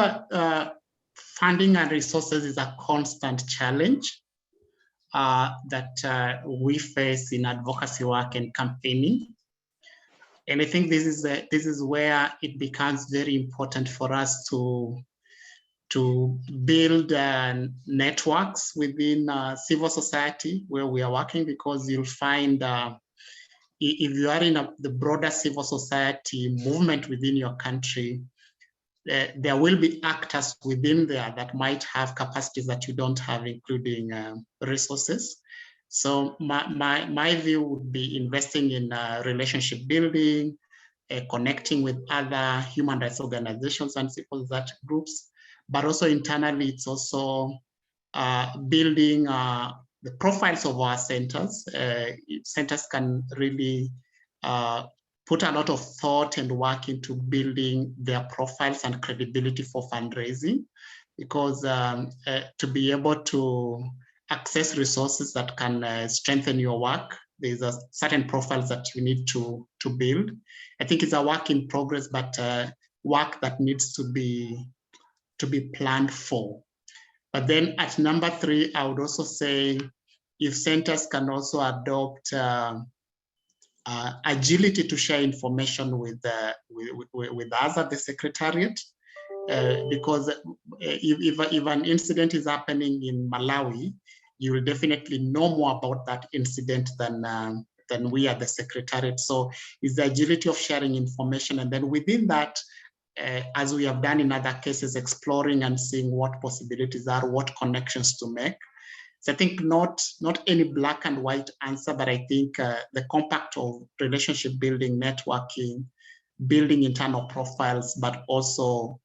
Speaker 14: funding and resources is a constant challenge that we face in advocacy work and campaigning. And I think this is where it becomes very important for us to build networks within civil society where we are working, because you'll find if you are in the broader civil society movement within your country, there will be actors within there that might have capacities that you don't have, including resources. So my view would be investing in relationship building, connecting with other human rights organizations and civil society groups, but also internally, it's also building the profiles of our centers. Centers can really put a lot of thought and work into building their profiles and credibility for fundraising, because to be able to access resources that can strengthen your work, there's a certain profiles that you need to build. I think it's a work in progress, but work that needs to be planned for. But then at number 3, I would also say if centers can also adopt agility to share information with us at the Secretariat, because if an incident is happening in Malawi, you will definitely know more about that incident than we at the Secretariat. So it's the agility of sharing information, and then within that, as we have done in other cases, exploring and seeing what possibilities are, what connections to make. So I think not any black and white answer, but I think the compact of relationship building, networking, building internal profiles, but also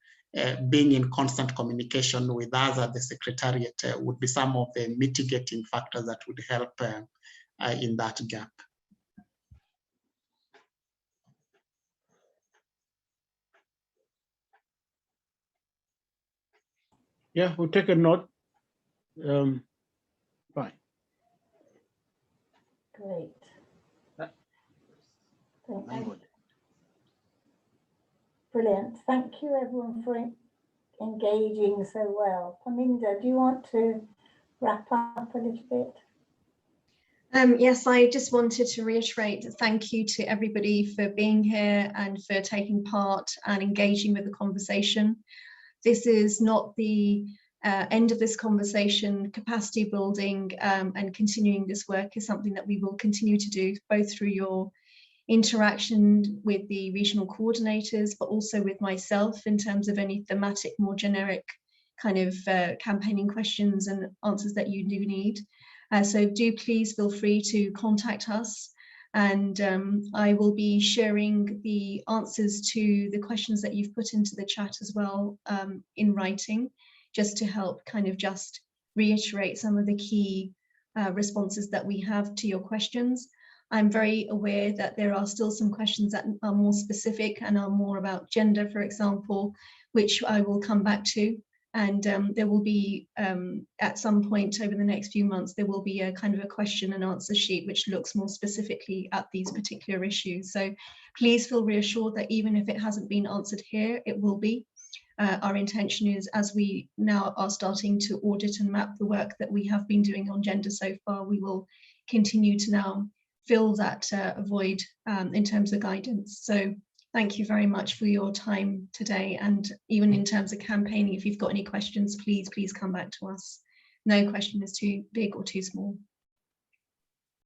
Speaker 14: being in constant communication with us at the Secretariat would be some of the mitigating factors that would help in that gap.
Speaker 17: Yeah, we'll take a note. Fine.
Speaker 3: Great. Brilliant. Thank you everyone for engaging so well. Paminda, do you want to wrap up a little bit?
Speaker 1: Yes, I just wanted to reiterate thank you to everybody for being here and for taking part and engaging with the conversation. This is not the end of this conversation. Capacity building and continuing this work is something that we will continue to do, both through your interaction with the regional coordinators, but also with myself in terms of any thematic, more generic kind of campaigning questions and answers that you do need. So do please feel free to contact us, and I will be sharing the answers to the questions that you've put into the chat as well in writing, just to help kind of just reiterate some of the key responses that we have to your questions. I'm very aware that there are still some questions that are more specific and are more about gender, for example, which I will come back to. And there will be, at some point over the next few months, there will be a kind of a question and answer sheet which looks more specifically at these particular issues. So please feel reassured that even if it hasn't been answered here, it will be. Our intention is, as we now are starting to audit and map the work that we have been doing on gender so far, we will continue to now fill that void in terms of guidance. So thank you very much for your time today. And even in terms of campaigning, if you've got any questions, please come back to us. No question is too big or too small.